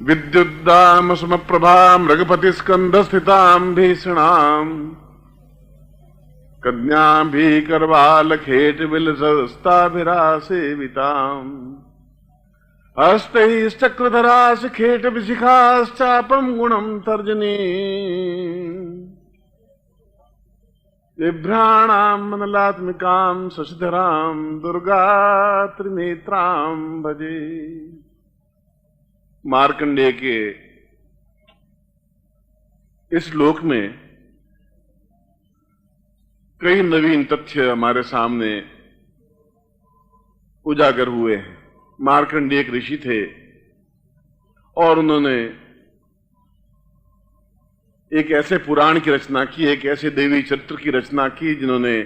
विद्युद्दाम समप्रभाम रघुपति स्कंद स्थिताम भीषणाम कन्याम भी करवाल खेट विलसस्ताभिरासेविताम हस्तैश्चक्रधरास खेट विशिखाश्चापम गुणम तर्जनी बिभ्राणाम मनलात्मिकाम शशिधराम दुर्गा त्रिनेत्राम भजे। मार्कंडेय के इस श्लोक में कई नवीन तथ्य हमारे सामने उजागर हुए हैं। मार्कंडेय एक ऋषि थे और उन्होंने एक ऐसे पुराण की रचना की, एक ऐसे देवी चरित्र की रचना की जिन्होंने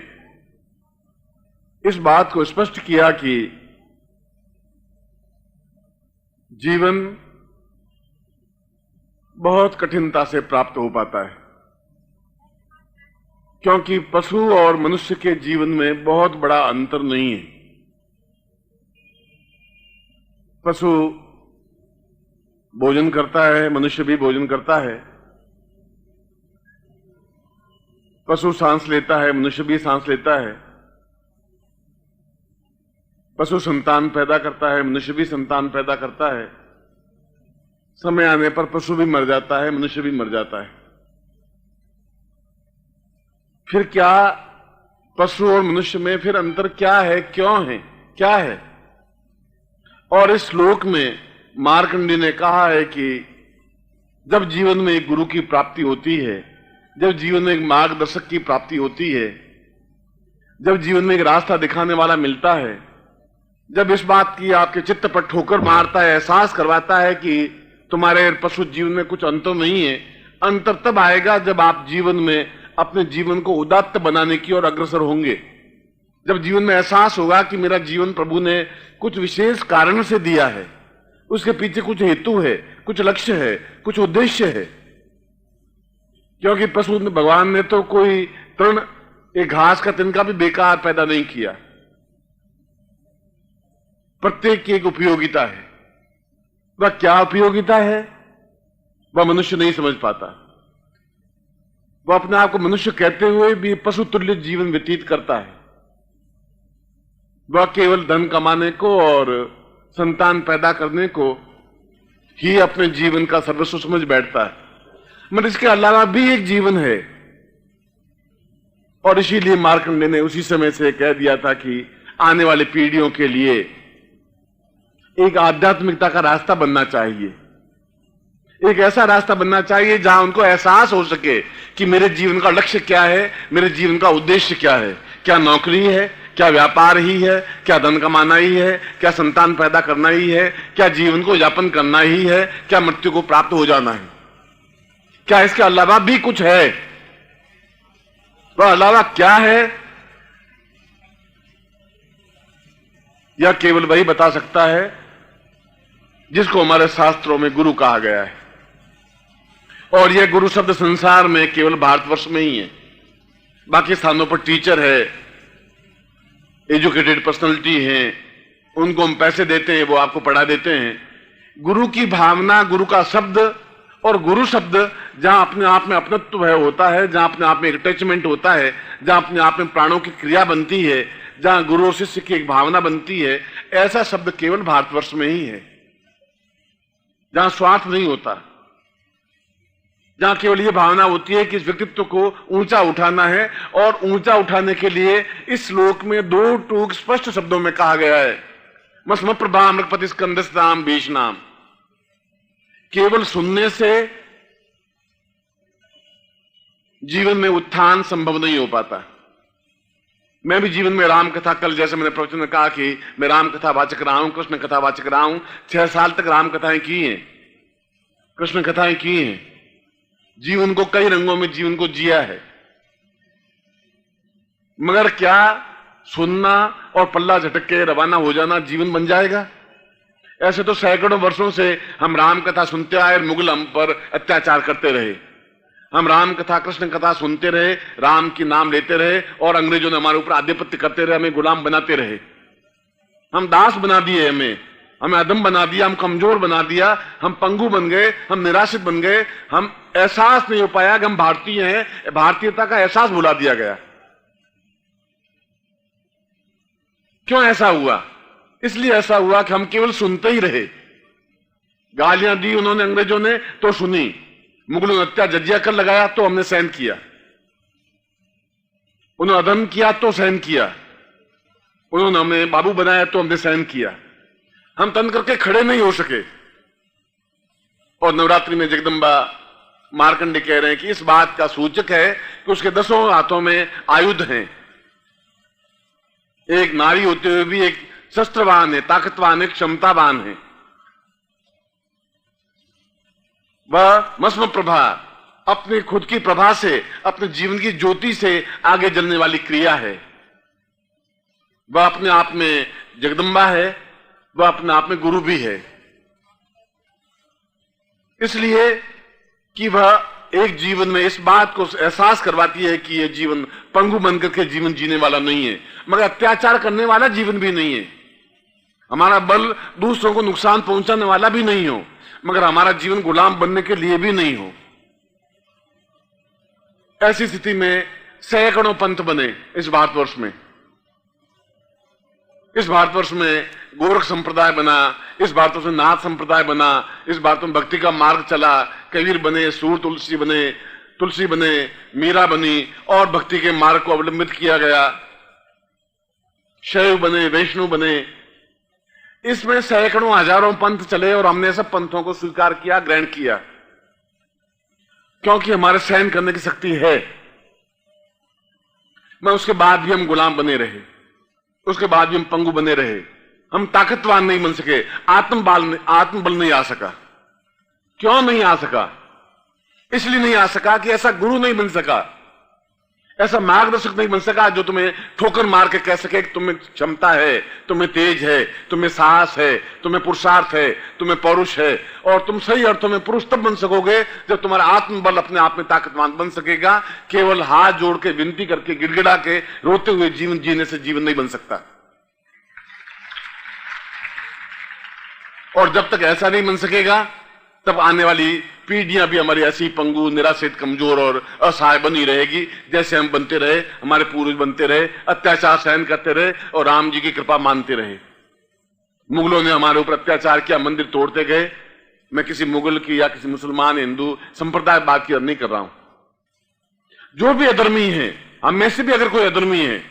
इस बात को स्पष्ट किया कि जीवन बहुत कठिनता से प्राप्त हो पाता है, क्योंकि पशु और मनुष्य के जीवन में बहुत बड़ा अंतर नहीं है। पशु भोजन करता है, मनुष्य भी भोजन करता है। पशु सांस लेता है, मनुष्य भी सांस लेता है। पशु संतान पैदा करता है, मनुष्य भी संतान पैदा करता है। समय आने पर पशु भी मर जाता है, मनुष्य भी मर जाता है। फिर क्या पशु और मनुष्य में फिर अंतर क्या है, क्यों है, क्या है? और इस श्लोक में मार्कंडेय ने कहा है कि जब जीवन में एक गुरु की प्राप्ति होती है, जब जीवन में एक मार्गदर्शक की प्राप्ति होती है, जब जीवन में एक रास्ता दिखाने वाला मिलता है, जब इस बात की आपके चित्त पर ठोकर मारता है, एहसास करवाता है कि तुम्हारे पशु जीवन में कुछ अंतर नहीं है, अंतर तब आएगा जब आप जीवन में अपने जीवन को उदात्त बनाने की ओर अग्रसर होंगे। जब जीवन में एहसास होगा कि मेरा जीवन प्रभु ने कुछ विशेष कारण से दिया है, उसके पीछे कुछ हेतु है, कुछ लक्ष्य है, कुछ उद्देश्य है। क्योंकि पशु भगवान ने तो कोई तृण, एक घास का तिनका भी बेकार पैदा नहीं किया। प्रत्येक की एक उपयोगिता है। वह क्या उपयोगिता है वह मनुष्य नहीं समझ पाता। वह अपने आप को मनुष्य कहते हुए भी पशु तुल्य जीवन व्यतीत करता है। वह केवल धन कमाने को और संतान पैदा करने को ही अपने जीवन का सर्वस्व समझ बैठता है, मगर इसके अलावा भी एक जीवन है। और इसीलिए मार्कंडेय ने उसी समय से कह दिया था कि आने वाली पीढ़ियों के लिए एक आध्यात्मिकता का रास्ता बनना चाहिए, एक ऐसा रास्ता बनना चाहिए जहां उनको एहसास हो सके कि मेरे जीवन का लक्ष्य क्या है, मेरे जीवन का उद्देश्य क्या है। क्या नौकरी है, क्या व्यापार ही है, क्या धन कमाना ही है, क्या संतान पैदा करना ही है, क्या जीवन को यापन करना ही है, क्या मृत्यु को प्राप्त हो जाना है, क्या इसके अलावा भी कुछ है? वह अलावा क्या है यह केवल वही बता सकता है जिसको हमारे शास्त्रों में गुरु कहा गया है। और यह गुरु शब्द संसार में केवल भारतवर्ष में ही है। बाकी स्थानों पर टीचर है, एजुकेटेड पर्सनालिटी हैं, उनको हम पैसे देते हैं, वो आपको पढ़ा देते हैं। गुरु की भावना, गुरु का शब्द और गुरु शब्द जहां अपने आप में अपनत्व है होता है, जहां अपने आप में अटैचमेंट होता है, जहां अपने आप में प्राणों की क्रिया बनती है, जहां गुरु और शिष्य की एक भावना बनती है, ऐसा शब्द केवल भारतवर्ष में ही है। जहां स्वार्थ नहीं होता, जहां केवल यह भावना होती है कि इस व्यक्तित्व को ऊंचा उठाना है। और ऊंचा उठाने के लिए इस श्लोक में दो टूक स्पष्ट शब्दों में कहा गया है, मस्म प्रभाम रघुपति स्कंदस्ताम भीषणाम। केवल सुनने से जीवन में उत्थान संभव नहीं हो पाता। मैं भी जीवन में राम कथा, कल जैसे मैंने प्रवचन में कहा कि मैं राम कथा वाचक रहा हूं, कृष्ण कथा वाचक रहा हूं। 6 साल तक राम कथाएं की हैं, कृष्ण कथाएं की हैं। जीवन को कई रंगों में जीवन को जिया है। मगर क्या सुनना और पल्ला झटक के रवाना हो जाना जीवन बन जाएगा? ऐसे तो सैकड़ों वर्षों से हम राम कथा सुनते आए, मुगल हम पर अत्याचार करते रहे। हम राम कथा, कृष्ण कथा सुनते रहे, राम की नाम लेते रहे और अंग्रेजों ने हमारे ऊपर आधिपत्य करते रहे, हमें गुलाम बनाते रहे। हम दास बना दिए हमें। हमें अधम बना दिया, हम कमजोर बना दिया, हम पंगु बन गए, हम निराशित बन गए, हम एहसास नहीं हो पाया कि हम भारतीय हैं, भारतीयता का एहसास भुला दिया गया। क्यों ऐसा हुआ? इसलिए ऐसा हुआ कि हम केवल सुनते ही रहे। गालियां दी उन्होंने अंग्रेजों ने तो सुनी, मुगलों ने हत्या जजिया कर लगाया तो हमने सहन किया, उन्होंने अधम किया तो सहन किया, उन्होंने हमें बाबू बनाया तो हमने सहन किया। हम तन करके खड़े नहीं हो सके। और नवरात्रि में जगदम्बा मार्कंडे कह रहे हैं कि इस बात का सूचक है कि उसके 10 हाथों में आयुध हैं। एक नारी होते हुए भी एक शस्त्रवान है, ताकतवान है, क्षमतावान है। वह मस्म प्रभा, अपनी खुद की प्रभा से, अपने जीवन की ज्योति से आगे जलने वाली क्रिया है। वह अपने आप में जगदम्बा है, वह अपने आप में गुरु भी है। इसलिए कि वह एक जीवन में इस बात को एहसास करवाती है कि यह जीवन पंगु बनकर के जीवन जीने वाला नहीं है, मगर अत्याचार करने वाला जीवन भी नहीं है। हमारा बल दूसरों को नुकसान पहुंचाने वाला भी नहीं हो, मगर हमारा जीवन गुलाम बनने के लिए भी नहीं हो। ऐसी स्थिति में सैकड़ों पंथ बने इस भारतवर्ष में। इस भारतवर्ष में गोरख संप्रदाय बना, इस भारतवर्ष में नाथ संप्रदाय बना, इस भारत में भक्ति का मार्ग चला, कबीर बने, सूर तुलसी बने, मीरा बनी और भक्ति के मार्ग को अवलंबित किया गया, शैव बने, वैष्णव बने। इसमें सैकड़ों हजारों पंथ चले और हमने सब पंथों को स्वीकार किया, ग्रहण किया, क्योंकि हमारे सहन करने की शक्ति है। मैं उसके बाद भी हम गुलाम बने रहे, उसके बाद भी हम पंगु बने रहे, हम ताकतवान नहीं बन सके, आत्मबल नहीं आ सका। क्यों नहीं आ सका? इसलिए नहीं आ सका कि ऐसा गुरु नहीं बन सका, ऐसा मार्गदर्शक नहीं बन सका जो तुम्हें ठोकर मार के कह सके कि तुम्हें क्षमता है, तुम्हें तेज है, तुम्हें साहस है, तुम्हें पुरुषार्थ है, तुम्हें पौरुष है। और तुम सही अर्थों में पुरुष तब बन सकोगे जब तुम्हारा आत्मबल अपने आप में ताकतवान बन सकेगा। केवल हाथ जोड़ के, विनती करके, गिड़गिड़ा के, रोते हुए जीवन जीने से जीवन नहीं बन सकता। और जब तक ऐसा नहीं बन सकेगा तब आने वाली पीढ़ियां भी हमारी ऐसी पंगु, निराशित, कमजोर और असहाय बनी रहेगी, जैसे हम बनते रहे, हमारे पूर्वज बनते रहे, अत्याचार सहन करते रहे और राम जी की कृपा मानते रहे। मुगलों ने हमारे ऊपर अत्याचार किया, मंदिर तोड़ते गए। मैं किसी मुगल की या किसी मुसलमान, हिंदू संप्रदाय बात की नहीं कर रहा हूं। जो भी अधर्मी है, हम में से भी अगर कोई अधर्मी है,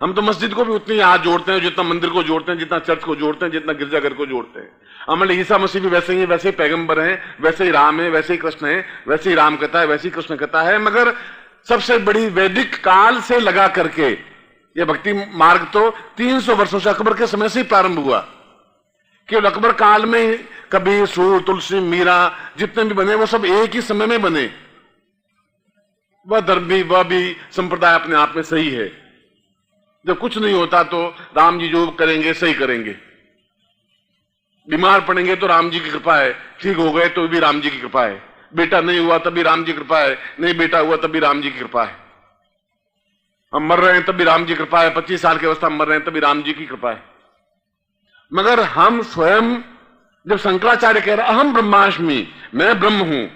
हम तो मस्जिद को भी उतनी हाथ जोड़ते हैं जितना मंदिर को जोड़ते हैं, जितना चर्च को जोड़ते हैं, जितना गिरजाघर को जोड़ते हैं। हमारे ईसा मसीह भी वैसे ही है, वैसे ही पैगंबर हैं, वैसे ही राम है, वैसे ही कृष्ण है, वैसे ही राम कथा है, वैसे ही कृष्ण कथा है। मगर सबसे बड़ी वैदिक काल से लगा करके यह भक्ति मार्ग तो 300 वर्षों से, अकबर के समय से ही प्रारंभ हुआ। केवल अकबर काल में कबीर, सूर, तुलसी, मीरा जितने भी बने वो सब एक ही समय में बने। वह धर्म भी, वह भी संप्रदाय अपने आप में सही है। जब कुछ नहीं होता तो राम जी जो करेंगे सही करेंगे। बीमार पड़ेंगे तो राम जी की कृपा है, ठीक हो गए तो भी राम जी की कृपा है, बेटा नहीं हुआ तब भी राम जी की कृपा है, नहीं बेटा हुआ तब भी राम जी की कृपा है, हम मर रहे हैं तब भी राम जी की कृपा है, 25 साल की अवस्था में मर रहे हैं तब भी राम जी की कृपा है। मगर हम स्वयं, जब शंकराचार्य कह रहे अहम ब्रह्मास्मि, मैं ब्रह्म हूं,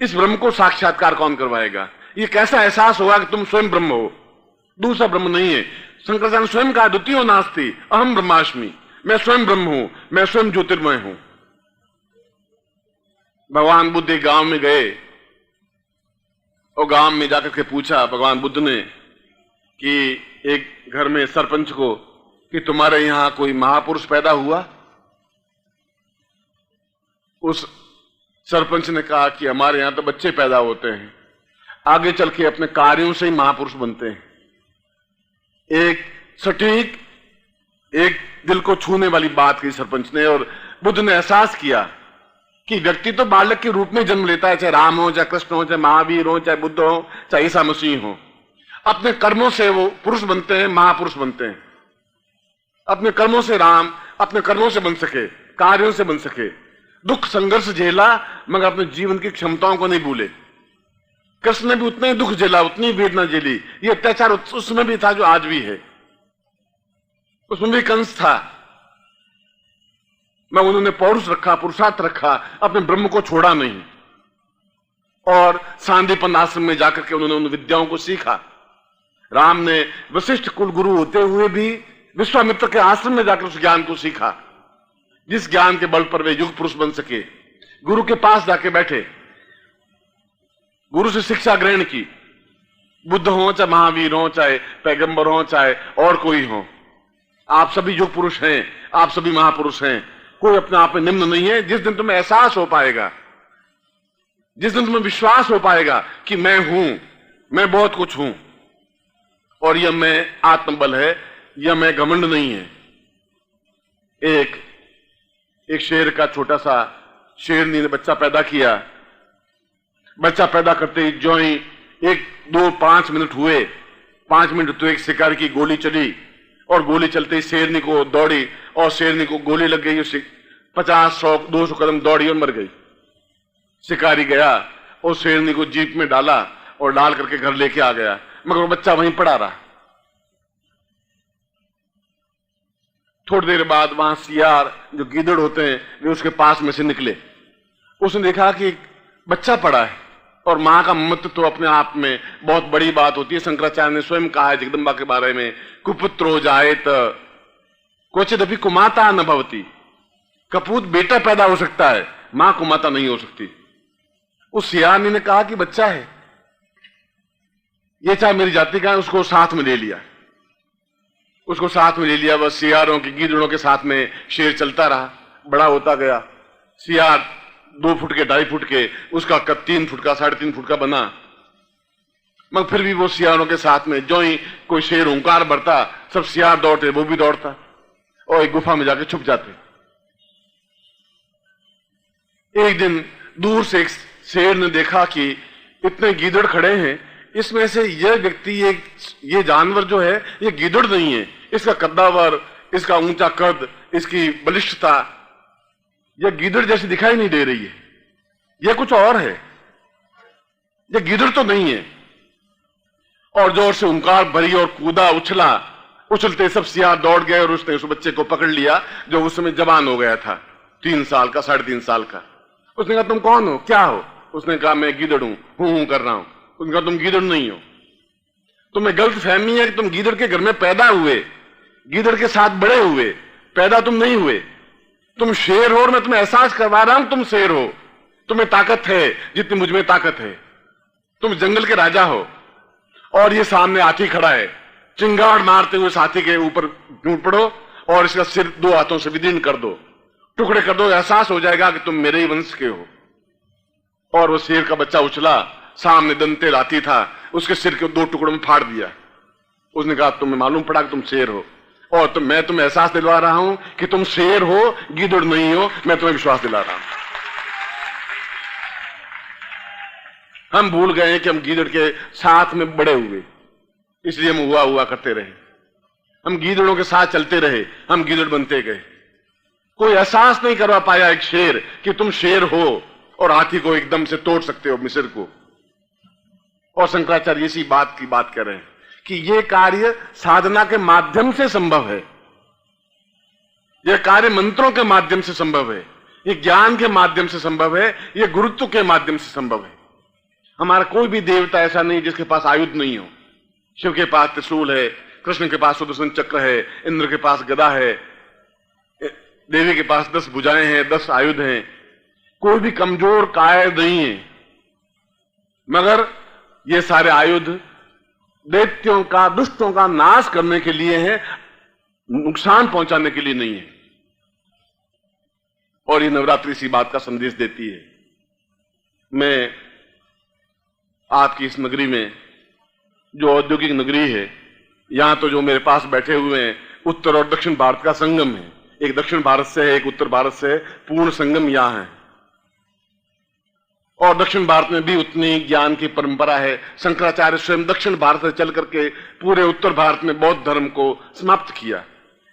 इस ब्रह्म को साक्षात्कार कौन करवाएगा? ये कैसा एहसास होगा कि तुम स्वयं ब्रह्म हो, दूसरा ब्रह्म नहीं है। शंकराचार्य ने स्वयं कहा द्वितीयो नास्ति अहम ब्रह्मास्मि, मैं स्वयं ब्रह्म हूं, मैं स्वयं ज्योतिर्मय हूं। भगवान बुद्ध एक गांव में गए और गांव में जाकर के पूछा भगवान बुद्ध ने कि एक घर में सरपंच को कि तुम्हारे यहां कोई महापुरुष पैदा हुआ? उस सरपंच ने कहा कि हमारे यहां तो बच्चे पैदा होते हैं, आगे चल के अपने कार्यों से ही महापुरुष बनते हैं। एक सटीक, एक दिल को छूने वाली बात की सरपंच ने, और बुद्ध ने एहसास किया कि व्यक्ति तो बालक के रूप में जन्म लेता है, चाहे राम हो, चाहे कृष्ण हो, चाहे महावीर हो, चाहे बुद्ध हो, चाहे ईसा मसीह हो। अपने कर्मों से वो पुरुष बनते हैं, महापुरुष बनते हैं। अपने कर्मों से राम, अपने कर्मों से बन सके, कार्यों से बन सके। दुख संघर्ष झेला मगर अपने जीवन की क्षमताओं को नहीं भूले। कृष्ण ने भी उतना ही दुख झेला, उतनी वेदना झेली। ये अत्याचार उसमें भी था जो आज भी है। उसमें भी कंस था, मैं उन्होंने पौरुष रखा, पुरुषार्थ रखा, अपने ब्रह्म को छोड़ा नहीं। और सांदीपन आश्रम में जाकर के उन्होंने उन विद्याओं को सीखा। राम ने वशिष्ठ कुल गुरु होते हुए भी विश्वामित्र के आश्रम में जाकर उस ज्ञान को सीखा, जिस ज्ञान के बल पर वे युग पुरुष बन सके। गुरु के पास जाके बैठे, गुरु से शिक्षा ग्रहण की। बुद्ध हो, चाहे महावीर हो, चाहे पैगंबर हो, चाहे और कोई हो, आप सभी युग पुरुष हैं, आप सभी महापुरुष हैं। कोई अपने आप में निम्न नहीं है। जिस दिन तुम्हें एहसास हो पाएगा, जिस दिन तुम्हें विश्वास हो पाएगा कि मैं हूं, मैं बहुत कुछ हूं, और यह मैं आत्मबल है, यह मैं घमंड नहीं है। एक शेर का छोटा सा शेरनी ने बच्चा पैदा किया। बच्चा पैदा करते ही जो ही 1, 2, 5 मिनट हुए, 5 मिनट तो एक शिकार की गोली चली, और गोली चलते ही शेरनी को दौड़ी, और शेरनी को गोली लग गई। 50, 100, 200 कदम दौड़ी और मर गई। शिकारी गया और शेरनी को जीप में डाला और डाल करके घर लेके आ गया, मगर वो बच्चा वहीं पड़ा रहा। थोड़ी देर बाद वहां सियार, जो गीदड़ होते हैं, वे उसके पास में से निकले। उसने देखा कि बच्चा पड़ा है, और मां का ममत्व तो अपने आप में बहुत बड़ी बात होती है। शंकराचार्य ने स्वयं कहा है जगदम्बा के बारे में, कुपुत्रो जायेत क्वचिदपि कुमाता न भवति। कपूत बेटा पैदा हो सकता है, मां कुमाता नहीं हो सकती। उस सियारनी ने कहा कि बच्चा है, ये चाहे मेरी जाति का है। उसको साथ में ले लिया, उसको साथ में ले लिया। बस सियारों की, गीदड़ों के साथ में शेर चलता रहा, बड़ा होता गया। सियार 2 फुट के, 2.5 फुट के, उसका कद 3 फुट का, 3.5 फुट का बना। मगर फिर भी वो सियारों के साथ में जो ही कोई शेर हुंकार भरता, सब सियार दौड़ते, वो भी दौड़ता, और एक गुफा में जाके छुप जाते। एक दिन दूर से एक शेर ने देखा कि इतने गीदड़ खड़े हैं, इसमें से यह व्यक्ति, ये जानवर जो है, ये गीदड़ नहीं है। इसका कद्दावर, इसका ऊंचा कद, इसकी बलिष्ठता, यह गीदड़ जैसी दिखाई नहीं दे रही है, यह कुछ और है, यह गीदड़ तो नहीं है। और जोर से हुंकार भरी और कूदा, उछला। उछलते सब सियार दौड़ गए, और उसने उस बच्चे को पकड़ लिया, जो उस समय जवान हो गया था, 3 साल का, 3.5 साल का। उसने कहा तुम कौन हो, क्या हो? उसने कहा मैं गीदड़ हूं कर रहा हूं। उसने कहा तुम गीदड़ नहीं हो, तुम्हें गलत फहमी है कि तुम गीदड़ के घर में पैदा हुए, गीदड़ के साथ बड़े हुए, पैदा तुम नहीं हुए। तुम शेर हो, और मैं तुम्हें एहसास करवा रहा हूं तुम शेर हो। तुम्हें ताकत है जितनी मुझ में ताकत है। तुम जंगल के राजा हो, और ये सामने हाथी खड़ा है, चिंगाड़ मारते हुए इस हाथी के ऊपर टूट पड़ो, और इसका सिर 2 हाथों से विदीर्ण कर दो, टुकड़े कर दो, एहसास हो जाएगा कि तुम मेरे ही वंश के हो। और वो शेर का बच्चा उछला, सामने दंतेल हाथी था, उसके सिर के 2 टुकड़ों में फाड़ दिया। उसने कहा तुम्हें मालूम पड़ा कि तुम शेर हो, और मैं तुम्हें एहसास दिलवा रहा हूं कि तुम शेर हो, गीदड़ नहीं हो। मैं तुम्हें विश्वास दिला रहा हूं। हम भूल गए कि हम गीदड़ के साथ में बड़े हुए, इसलिए हम हुआ करते रहे। हम गीदड़ों के साथ चलते रहे, हम गीदड़ बनते गए। कोई एहसास नहीं करवा पाया एक शेर कि तुम शेर हो, और हाथी को एकदम से तोड़ सकते हो, मिस्र को। और शंकराचार्य इसी बात की बात कर रहे हैं कि यह कार्य साधना के माध्यम से संभव है, यह कार्य मंत्रों के माध्यम से संभव है, यह ज्ञान के माध्यम से संभव है, यह गुरुत्व के माध्यम से संभव है। हमारा कोई भी देवता ऐसा नहीं जिसके पास आयुध नहीं हो। शिव के पास त्रिशूल है, कृष्ण के पास सुदर्शन चक्र है, इंद्र के पास गदा है, देवी के पास 10 भुजाएं हैं, 10 आयुध हैं। कोई भी कमजोर कायर नहीं है, मगर ये सारे आयुध दैत्यों का, दुष्टों का नाश करने के लिए है, नुकसान पहुंचाने के लिए नहीं है। और ये नवरात्रि इसी बात का संदेश देती है। मैं आपकी इस नगरी में, जो औद्योगिक नगरी है, यहां तो जो मेरे पास बैठे हुए हैं, उत्तर और दक्षिण भारत का संगम है। एक दक्षिण भारत से है, एक उत्तर भारत से है, पूर्ण संगम यहां है। और दक्षिण भारत में भी उतनी ज्ञान की परंपरा है। शंकराचार्य स्वयं दक्षिण भारत से चल करके पूरे उत्तर भारत में बौद्ध धर्म को समाप्त किया,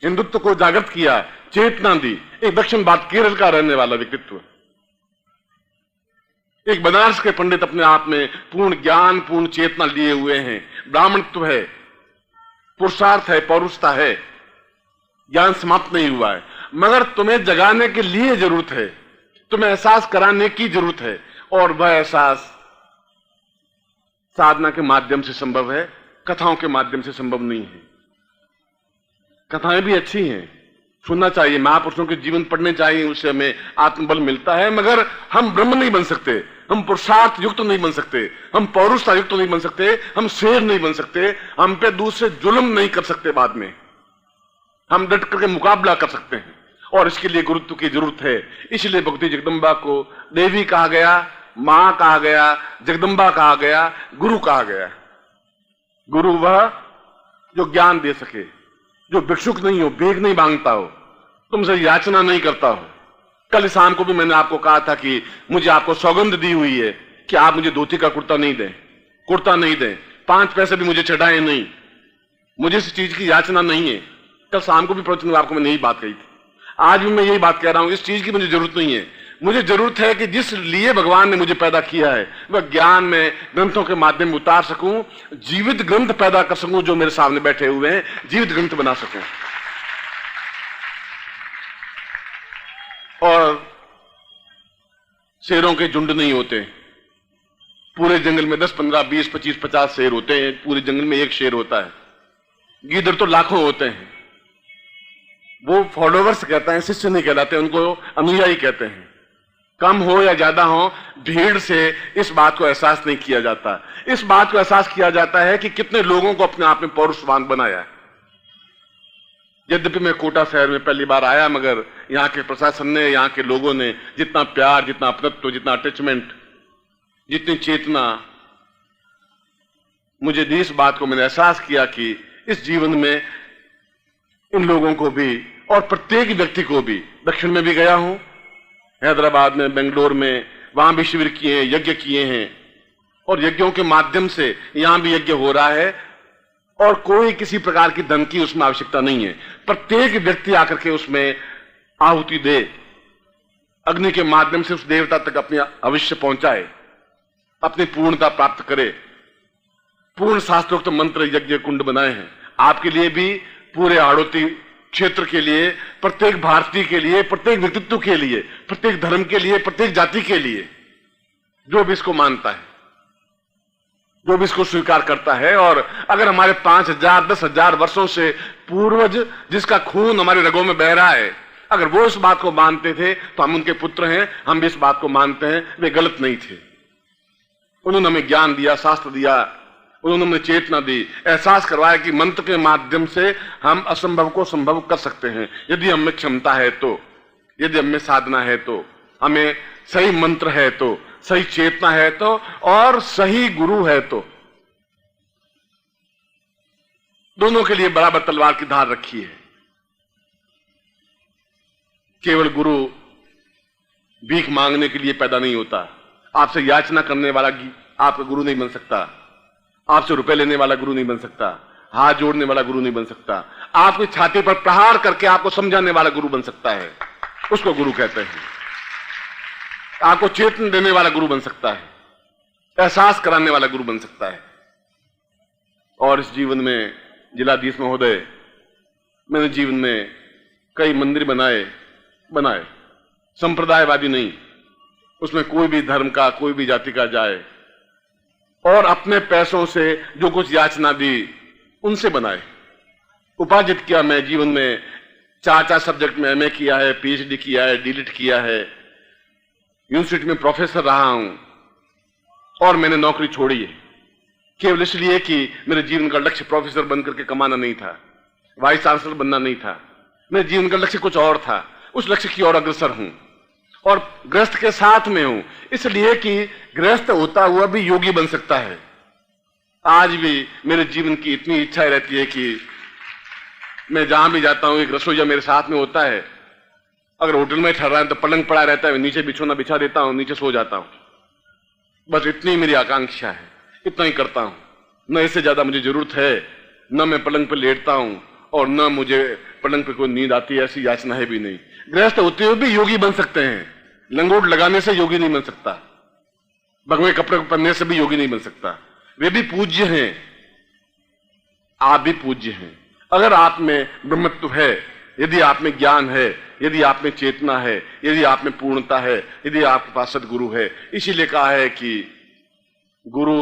हिंदुत्व को जागृत किया, चेतना दी। एक दक्षिण भारत केरल का रहने वाला व्यक्तित्व, एक बनारस के पंडित अपने आप में पूर्ण ज्ञान, पूर्ण चेतना लिए हुए हैं। ब्राह्मणत्व है, पुरुषार्थ है, पौरुषता है, ज्ञान समाप्त नहीं हुआ है। मगर तुम्हें जगाने के लिए जरूरत है, तुम्हें एहसास कराने की जरूरत है, और वह एहसास साधना के माध्यम से संभव है, कथाओं के माध्यम से संभव नहीं है। कथाएं भी अच्छी हैं, सुनना चाहिए, महापुरुषों के जीवन पढ़ने चाहिए, उससे हमें आत्मबल मिलता है, मगर हम ब्रह्म नहीं बन सकते, हम पुरुषार्थ युक्त नहीं बन सकते, हम पौरुषता युक्त नहीं बन सकते, हम शेर नहीं बन सकते, हम पे दूसरे जुल्म नहीं कर सकते, बाद में हम डट करके मुकाबला कर सकते हैं, और इसके लिए गुरुत्व की जरूरत है। इसलिए भक्ति जगदम्बा को देवी कहा गया, मां कहा गया, जगदम्बा कहा गया, गुरु कहा गया। गुरु वह जो ज्ञान दे सके, जो भिक्षुक नहीं हो, भीख नहीं मांगता हो, तुमसे याचना नहीं करता हो। कल शाम को भी मैंने आपको कहा था कि मुझे आपको सौगंध दी हुई है कि आप मुझे धोती का कुर्ता नहीं दें, कुर्ता नहीं दें, 5 पैसे भी मुझे चढ़ाए नहीं, मुझे इस चीज की याचना नहीं है। कल शाम को भी प्रवचन में आपको मैंने यही बात कही थी, आज भी मैं यही बात कह रहा हूं, इस चीज की मुझे जरूरत नहीं है। मुझे जरूरत है कि जिस लिए भगवान ने मुझे पैदा किया है वह ज्ञान में ग्रंथों के माध्यम में उतार सकूं, जीवित ग्रंथ पैदा कर सकूं, जो मेरे सामने बैठे हुए हैं जीवित ग्रंथ बना सकूं। और शेरों के झुंड नहीं होते, पूरे जंगल में 10, 15, 20, 25, 50 शेर होते हैं, पूरे जंगल में एक शेर होता है। गीदड़ तो लाखों होते हैं, वो फॉलोवर्स कहते हैं, शिष्य नहीं कहलाते, उनको अनुयायी कहते हैं। कम हो या ज्यादा हो, भीड़ से इस बात को एहसास नहीं किया जाता। इस बात को एहसास किया जाता है कि कितने लोगों को अपने आप में पौरुषवान बनाया है। यद्यपि मैं कोटा शहर में पहली बार आया, मगर यहाँ के प्रशासन ने, यहाँ के लोगों ने जितना प्यार, जितना अपनत्व, जितना अटैचमेंट, जितनी चेतना मुझे दी, इस बात को मैंने एहसास किया कि इस जीवन में इन लोगों को भी और प्रत्येक व्यक्ति को भी, दक्षिण में भी गया हूं, हैदराबाद में, बेंगलोर में, वहां भी शिविर किए हैं, यज्ञ किए हैं, और यज्ञों के माध्यम से यहां भी यज्ञ हो रहा है, और कोई किसी प्रकार की धन की उसमें आवश्यकता नहीं है। प्रत्येक व्यक्ति आकर के उसमें आहुति दे, अग्नि के माध्यम से उस देवता तक अपनी अवश्य पहुंचाए, अपनी पूर्णता प्राप्त करे। पूर्ण शास्त्रोक्त मंत्र यज्ञ कुंड बनाए हैं आपके लिए भी, पूरे हाड़ौती क्षेत्र के लिए, प्रत्येक भारतीय के लिए, प्रत्येक व्यक्तित्व के लिए, प्रत्येक धर्म के लिए, प्रत्येक जाति के लिए, जो भी इसको मानता है, जो भी इसको स्वीकार करता है। और अगर हमारे 5000, 10,000 वर्षों से पूर्वज जिसका खून हमारे रगों में बह रहा है, अगर वो इस बात को मानते थे तो हम उनके पुत्र हैं, हम भी इस बात को मानते हैं। वे गलत नहीं थे, उन्होंने हमें ज्ञान दिया, शास्त्र दिया, उन्होंने हमें चेतना दी, एहसास करवाया कि मंत्र के माध्यम से हम असंभव को संभव कर सकते हैं, यदि हमें क्षमता है तो, यदि हमें साधना है तो, हमें सही मंत्र है तो, सही चेतना है तो, और सही गुरु है तो। दोनों के लिए बराबर तलवार की धार रखी है। केवल गुरु भीख मांगने के लिए पैदा नहीं होता, आपसे याचना करने वाला आपका गुरु नहीं बन सकता, आपसे रुपए लेने वाला गुरु नहीं बन सकता, हाथ जोड़ने वाला गुरु नहीं बन सकता, आपकी छाती पर प्रहार करके आपको समझाने वाला गुरु बन सकता है, उसको गुरु कहते हैं। आपको चेतन देने वाला गुरु बन सकता है, एहसास कराने वाला गुरु बन सकता है। और इस जीवन में जिलाधीश महोदय, मैंने जीवन में कई मंदिर बनाए, संप्रदायवादी नहीं, उसमें कोई भी धर्म का, कोई भी जाति का जाए, और अपने पैसों से जो कुछ याचना दी उनसे बनाए, उपार्जित किया। मैं जीवन में 4 सब्जेक्ट में एमए किया है, पीएचडी किया है, डीलिट किया है, यूनिवर्सिटी में प्रोफेसर रहा हूं, और मैंने नौकरी छोड़ी है केवल इसलिए कि मेरे जीवन का लक्ष्य प्रोफेसर बनकर के कमाना नहीं था, वाइस चांसलर बनना नहीं था। मेरे जीवन का लक्ष्य कुछ और था, उस लक्ष्य की ओर अग्रसर हूं, और गृहस्थ के साथ में हूं, इसलिए कि गृहस्थ होता हुआ भी योगी बन सकता है। आज भी मेरे जीवन की इतनी इच्छा रहती है कि मैं जहां भी जाता हूं एक रसोईया मेरे साथ में होता है। अगर होटल में ठहरा है तो पलंग पड़ा रहता है, नीचे बिछोना बिछा देता हूं, नीचे सो जाता हूं। बस इतनी मेरी आकांक्षा है, इतना ही करता हूं, न इससे ज्यादा मुझे जरूरत है। न मैं पलंग पर लेटता हूं और न मुझे पलंग पर कोई नींद आती है, ऐसी याचना है भी नहीं। गृहस्थ होते हुए भी योगी बन सकते हैं, लंगोट लगाने से योगी नहीं बन सकता, भगवे कपड़े पहनने से भी योगी नहीं बन सकता। वे भी पूज्य हैं, आप भी पूज्य हैं। अगर आप में ब्रह्मत्व है, यदि आप में ज्ञान है, यदि आप में चेतना है, यदि आप में पूर्णता है, यदि आपके पास सदगुरु है। इसीलिए कहा है कि गुरु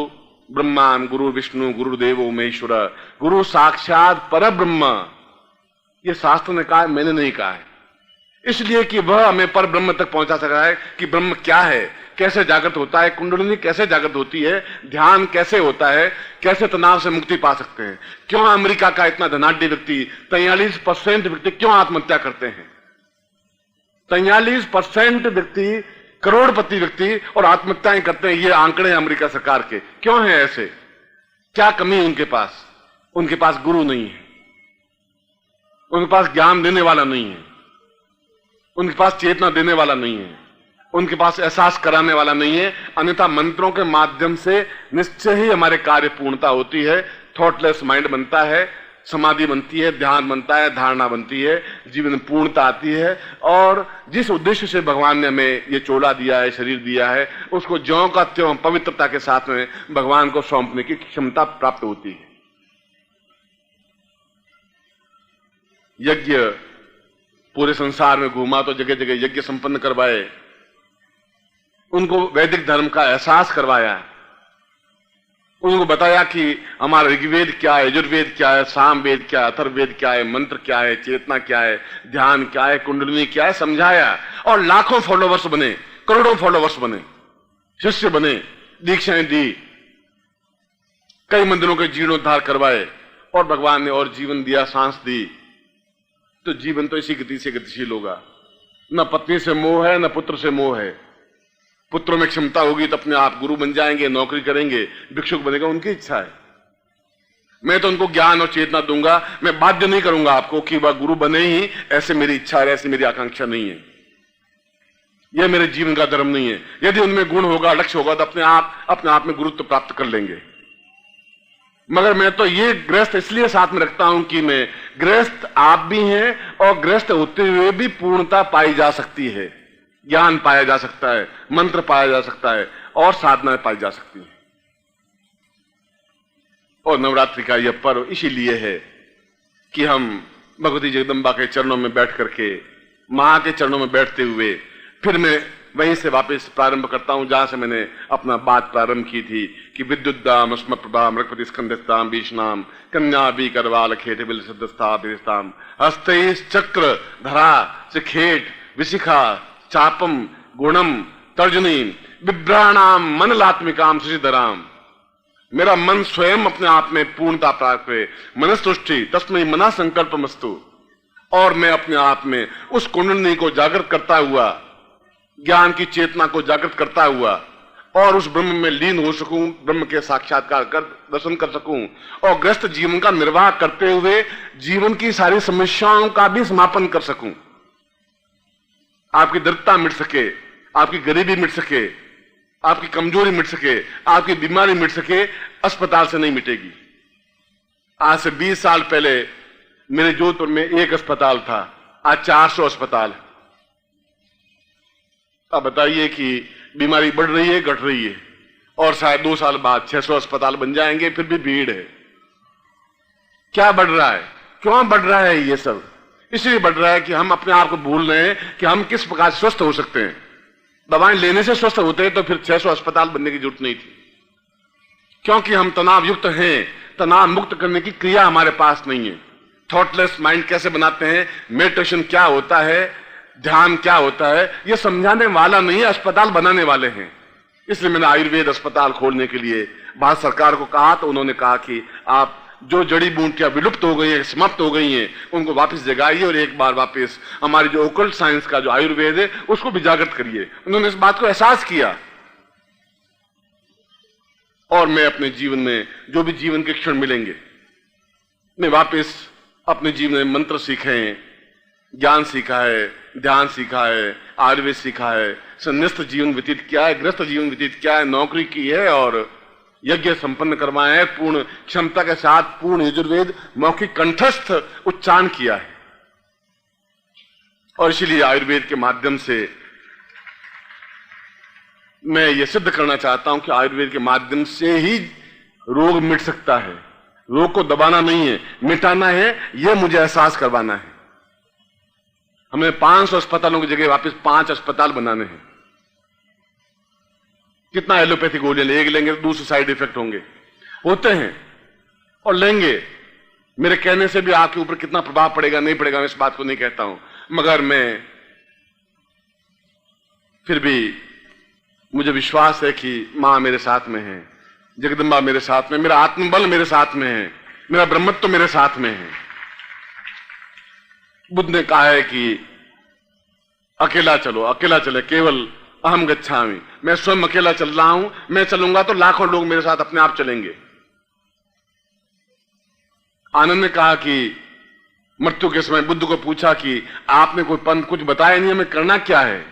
ब्रह्मा, गुरु विष्णु, गुरुदेवो महेश्वर, गुरु साक्षात परब्रह्म। ये शास्त्र ने कहा है, मैंने नहीं कहा है। इसलिए कि वह हमें पर ब्रह्म तक पहुंचा सका है कि ब्रह्म क्या है, कैसे जागृत होता है, कुंडलिनी कैसे जागृत होती है, ध्यान कैसे होता है, कैसे तनाव से मुक्ति पा सकते हैं। क्यों अमेरिका का इतना धनाढ्य व्यक्ति 43% व्यक्ति क्यों आत्महत्या करते हैं? 43% व्यक्ति, करोड़पति व्यक्ति और आत्महत्याएं करते हैं। ये आंकड़े हैं अमेरिका सरकार के। क्यों है ऐसे? क्या कमी उनके पास? उनके पास गुरु नहीं है, उनके पास ज्ञान देने वाला नहीं है, उनके पास चेतना देने वाला नहीं है, उनके पास एहसास कराने वाला नहीं है। अन्यथा मंत्रों के माध्यम से निश्चय ही हमारे कार्य पूर्णता होती है। थॉटलेस माइंड बनता है, समाधि बनती है, ध्यान बनता है, धारणा बनती है, जीवन में पूर्णता आती है। और जिस उद्देश्य से भगवान ने हमें ये चोला दिया है, शरीर दिया है, उसको ज्यों का त्यों पवित्रता के साथ में भगवान को सौंपने की क्षमता प्राप्त होती है। यज्ञ पूरे संसार में घूमा तो जगह जगह यज्ञ संपन्न करवाए, उनको वैदिक धर्म का एहसास करवाया, उनको बताया कि हमारा ऋग्वेद क्या है, यजुर्वेद क्या है, सामवेद क्या है, अथर्ववेद क्या है, मंत्र क्या है, चेतना क्या है, ध्यान क्या है, कुंडलिनी क्या है, समझाया। और लाखों फॉलोवर्स बने, करोड़ों फॉलोवर्स बने, शिष्य बने, दीक्षाएं दी, कई मंदिरों के जीर्णोद्धार करवाए और भगवान ने और जीवन दिया, सांस दी। तो जीवन तो इसी गति से गतिशील होगा। न पत्नी से मोह है, न पुत्र से मोह है। पुत्रों में क्षमता होगी तो अपने आप गुरु बन जाएंगे, नौकरी करेंगे, भिक्षुक बनेगा, उनकी इच्छा है। मैं तो उनको ज्ञान और चेतना दूंगा, मैं बाध्य नहीं करूंगा आपको कि वह गुरु बने ही, ऐसे मेरी इच्छा है, ऐसी मेरी आकांक्षा नहीं है। यह मेरे जीवन का धर्म नहीं है। यदि उनमें गुण होगा, लक्ष्य होगा तो अपने आप में गुरुत्व प्राप्त कर लेंगे। मगर मैं तो ये गृहस्थ इसलिए साथ में रखता हूं कि मैं गृहस्थ आप भी हैं और गृहस्थ होते हुए भी पूर्णता पाई जा सकती है, ज्ञान पाया जा सकता है, मंत्र पाया जा सकता है और साधनाएं पाई जा सकती हैं। और नवरात्रि का यह पर्व इसीलिए है कि हम भगवती जगदम्बा के चरणों में बैठ करके, मां के चरणों में बैठते हुए, फिर मैं वहीं से वापस प्रारंभ करता हूं जहां से मैंने अपना बात प्रारंभ की थी कि विद्युद्दाम अस्मत् प्रभा मृगपति स्कंदस्ताम भीषणाम कन्या भी करवाल खेत बिल सिद्धस्थाम हस्ते चक्र धरा से खेट विशिखा चापम गुणम तर्जनी विभ्राणाम मनलात्मिकाम शशिधराम। मेरा मन स्वयं अपने आप में पूर्णता प्राप्त हुए, मनस्तुष्टि तस्मै मना संकल्पमस्तु। और मैं अपने आप में उस कुंडलिनी को जागृत करता हुआ, ज्ञान की चेतना को जागृत करता हुआ और उस ब्रह्म में लीन हो सकूं, ब्रह्म के साक्षात्कार कर दर्शन कर सकूं और ग्रस्त जीवन का निर्वाह करते हुए जीवन की सारी समस्याओं का भी समापन कर सकूं। आपकी दरिद्रता मिट सके, आपकी गरीबी मिट सके, आपकी कमजोरी मिट सके, आपकी बीमारी मिट सके, अस्पताल से नहीं मिटेगी। आज से 20 साल पहले मेरे जोधपुर में एक अस्पताल था, आज 400 अस्पताल है। अब बताइए कि बीमारी बढ़ रही है, घट रही है, और शायद 2 साल बाद 600 अस्पताल बन जाएंगे, फिर भी भीड़ है। क्या बढ़ रहा है? क्यों बढ़ रहा है ये सब? इसलिए बढ़ रहा है कि हम अपने आप को भूल रहे हैं कि हम किस प्रकार स्वस्थ हो सकते हैं। दवाएं लेने से स्वस्थ होते हैं तो फिर 600 अस्पताल बनने की जरूरत नहीं थी, क्योंकि हम तनाव युक्त हैं। तनाव मुक्त करने की क्रिया हमारे पास नहीं है। थॉटलेस माइंड कैसे बनाते हैं, मेडिटेशन क्या होता है, ध्यान क्या होता है, यह समझाने वाला नहीं है, अस्पताल बनाने वाले हैं। इसलिए मैंने आयुर्वेद अस्पताल खोलने के लिए भारत सरकार को कहा, तो उन्होंने कहा कि आप जो जड़ी बूटियां विलुप्त हो गई हैं, समाप्त हो गई हैं, उनको वापस जगाइए और एक बार वापस हमारी जो ओकल्ट साइंस का जो आयुर्वेद है उसको भी जागृत करिए। उन्होंने इस बात को एहसास किया और मैं अपने जीवन में जो भी जीवन के क्षण मिलेंगे, मैं वापस अपने जीवन में मंत्र सीखे हैं, ज्ञान सीखा है, ध्यान सीखा है, आयुर्वेद सीखा है, संन्यास्त जीवन व्यतीत किया है, गृहस्थ जीवन व्यतीत किया है, नौकरी की है और यज्ञ संपन्न करवाया है, पूर्ण क्षमता के साथ पूर्ण यजुर्वेद मौखिक कंठस्थ उच्चारण किया है। और इसीलिए आयुर्वेद के माध्यम से मैं ये सिद्ध करना चाहता हूं कि आयुर्वेद के माध्यम से ही रोग मिट सकता है। रोग को दबाना नहीं है, मिटाना है, यह मुझे एहसास करवाना है। हमें 500 अस्पतालों की जगह वापस 5 अस्पताल बनाने हैं। कितना एलोपैथी गोलियां एक लेंगे तो दूसरे साइड इफेक्ट होते हैं और लेंगे। मेरे कहने से भी आपके ऊपर कितना प्रभाव पड़ेगा नहीं पड़ेगा मैं इस बात को नहीं कहता हूं, मगर मैं फिर भी मुझे विश्वास है कि मां मेरे साथ में है, जगदम्बा मेरे साथ में, मेरा आत्मबल मेरे साथ में है, मेरा ब्रह्मत्व मेरे साथ में है। बुद्ध ने कहा है कि अकेला चलो, अकेला चले, केवल अहम गच्छामि, मैं स्वयं अकेला चल रहा हूं, मैं चलूंगा तो लाखों लोग मेरे साथ अपने आप चलेंगे। आनंद ने कहा कि मृत्यु के समय बुद्ध को पूछा कि आपने कोई पंथ कुछ बताया नहीं, हमें करना क्या है?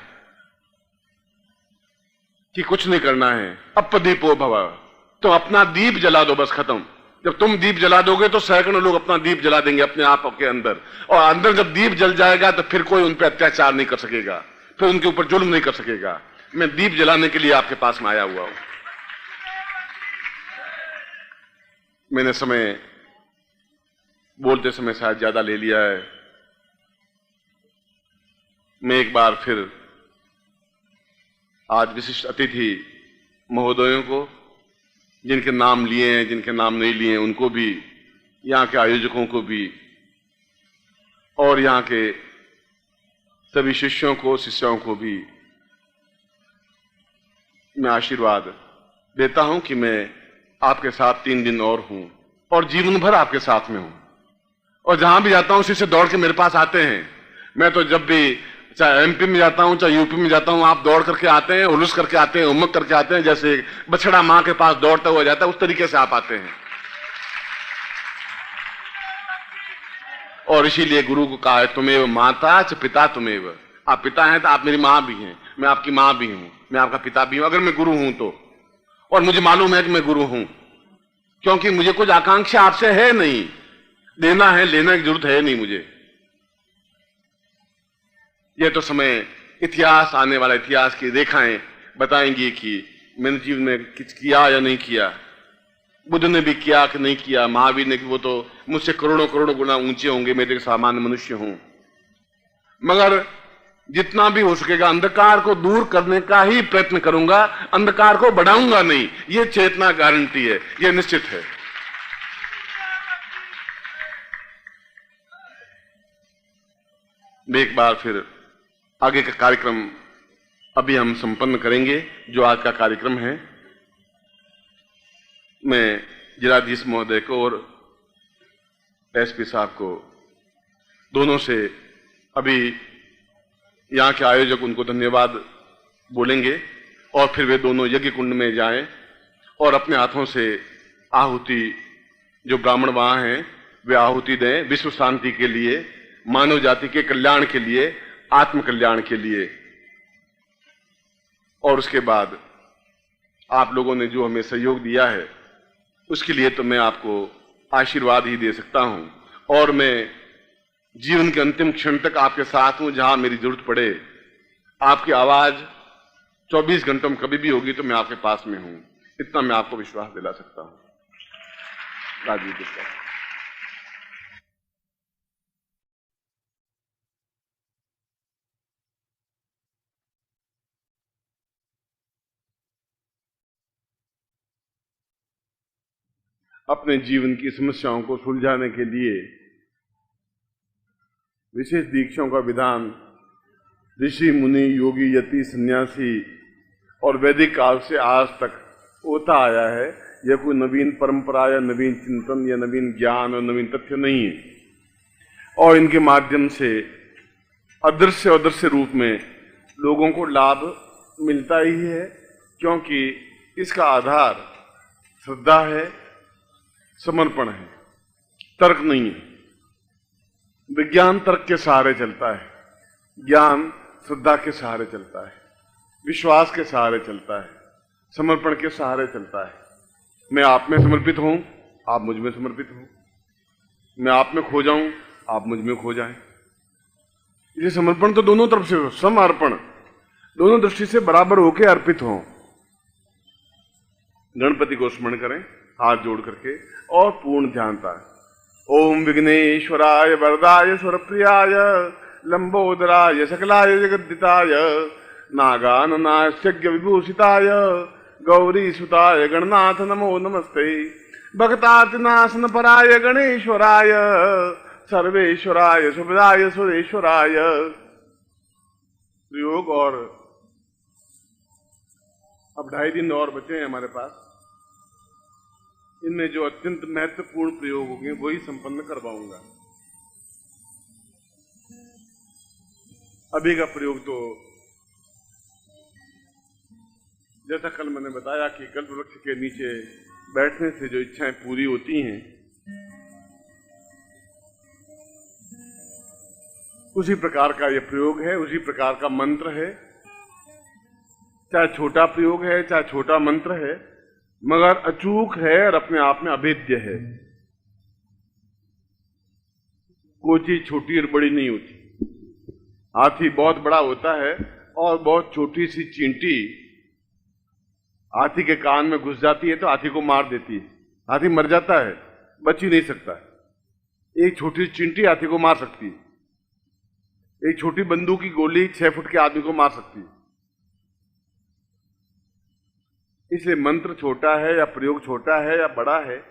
कि कुछ नहीं करना है, अपदीपो भव, तो अपना दीप जला दो, बस खत्म। जब तुम दीप जला दोगे तो सैकड़ों लोग अपना दीप जला देंगे अपने आप के अंदर, और अंदर जब दीप जल जाएगा तो फिर कोई उन पर अत्याचार नहीं कर सकेगा, फिर उनके ऊपर जुल्म नहीं कर सकेगा। मैं दीप जलाने के लिए आपके पास में आया हुआ हूं। मैंने समय बोलते समय शायद ज्यादा ले लिया है। मैं एक बार फिर आज विशिष्ट अतिथि महोदयों को, जिनके नाम लिए हैं जिनके नाम नहीं लिए हैं, उनको भी, यहाँ के आयोजकों को भी, और यहाँ के सभी शिष्यों को, शिष्यों को भी मैं आशीर्वाद देता हूं कि मैं आपके साथ 3 दिन और हूं और जीवन भर आपके साथ में हूं। और जहां भी जाता हूं शिष्य दौड़ के मेरे पास आते हैं। मैं तो जब भी चाहे एमपी में जाता हूं चाहे यूपी में जाता हूं, आप दौड़ करके आते हैं, हुलूस करके आते हैं, उमक करके आते हैं, जैसे बछड़ा मां के पास दौड़ता हुआ जाता है उस तरीके से आप आते हैं। और इसीलिए गुरु को कहा है तुमेव माता च पिता तुमेव, आप पिता हैं तो आप मेरी मां भी हैं, मैं आपकी मां भी हूं, मैं आपका पिता भी हूं अगर मैं गुरु हूं तो। और मुझे मालूम है कि मैं गुरु हूं, क्योंकि मुझे कुछ आकांक्षा आपसे है नहीं, देना है लेने की जरूरत है नहीं मुझे। यह तो समय इतिहास, आने वाला इतिहास की रेखाएं बताएंगी कि मैंने जीवन में कुछ किया या नहीं किया। बुद्ध ने भी किया कि नहीं किया, महावीर ने, वो तो मुझसे करोड़ों करोड़ों गुना ऊंचे होंगे, मैं तो एक सामान्य मनुष्य हूं। मगर जितना भी हो सकेगा अंधकार को दूर करने का ही प्रयत्न करूंगा, अंधकार को बढ़ाऊंगा नहीं, ये चेतना गारंटी है, ये निश्चित है। मैं एक बार फिर आगे का कार्यक्रम अभी हम संपन्न करेंगे। जो आज का कार्यक्रम है, मैं जिलाधीश महोदय को और एसपी साहब को, दोनों से अभी यहाँ के आयोजक उनको धन्यवाद बोलेंगे और फिर वे दोनों यज्ञ कुंड में जाएं और अपने हाथों से आहुति, जो ब्राह्मण वहां हैं वे आहुति दें, विश्व शांति के लिए, मानव जाति के कल्याण के लिए, आत्म कल्याण के लिए। और उसके बाद आप लोगों ने जो हमें सहयोग दिया है उसके लिए तो मैं आपको आशीर्वाद ही दे सकता हूं। और मैं जीवन के अंतिम क्षण तक आपके साथ हूं, जहां मेरी जरूरत पड़े। आपकी आवाज 24 घंटों में कभी भी होगी तो मैं आपके पास में हूं, इतना मैं आपको विश्वास दिला सकता हूं। राजीव गुप्ता। अपने जीवन की समस्याओं को सुलझाने के लिए विशेष दीक्षाओं का विधान ऋषि, मुनि, योगी, यति, सन्यासी और वैदिक काल से आज तक होता आया है। यह कोई नवीन परंपरा या नवीन चिंतन या नवीन ज्ञान और नवीन तथ्य नहीं है। और इनके माध्यम से अदृश्य और दृश्य रूप में लोगों को लाभ मिलता ही है, क्योंकि इसका आधार श्रद्धा है, समर्पण है, तर्क नहीं है। विज्ञान तर्क के सहारे चलता है, ज्ञान श्रद्धा के सहारे चलता है, विश्वास के सहारे चलता है, समर्पण के सहारे चलता है। मैं आप में समर्पित हूं, आप मुझ में समर्पित हो, मैं आप में खो जाऊं, आप मुझ में खो जाएं। ये समर्पण तो दोनों तरफ से हो, समर्पण दोनों दृष्टि से बराबर होकर अर्पित हो। गणपति को स्मरण करें हाथ जोड़ करके और पूर्ण ध्यानता। ओम विघ्नेश्वराय वरदाय स्वरप्रियाय लंबोदराय सकलाय जगद्दिताय नागाननाश्यज्ञ विभूषिताय गौरी सुताय गणनाथ नमो नमस्ते। भक्तातिनाशन पराय गणेश्वराय सर्वेश्वराय सुभदाय सुरेश्वराय। प्रयोग और अब 2.5 दिन और बचे हैं हमारे पास। इनमें जो अत्यंत महत्वपूर्ण प्रयोग होंगे वही संपन्न करवाऊंगा। अभी का प्रयोग तो जैसा कल मैंने बताया कि कल्प वृक्ष के नीचे बैठने से जो इच्छाएं पूरी होती हैं, उसी प्रकार का यह प्रयोग है, उसी प्रकार का मंत्र है। चाहे छोटा प्रयोग है, चाहे छोटा मंत्र है, मगर अचूक है और अपने आप में अभेद्य है। कोई चीज छोटी और बड़ी नहीं होती। हाथी बहुत बड़ा होता है और बहुत छोटी सी चींटी हाथी के कान में घुस जाती है तो हाथी को मार देती है। हाथी मर जाता है, बच ही नहीं सकता। एक छोटी सी चींटी हाथी को मार सकती है। एक छोटी बंदूक की गोली 6 फुट के आदमी को मार सकती है। इसलिए मंत्र छोटा है या प्रयोग छोटा है या बड़ा है,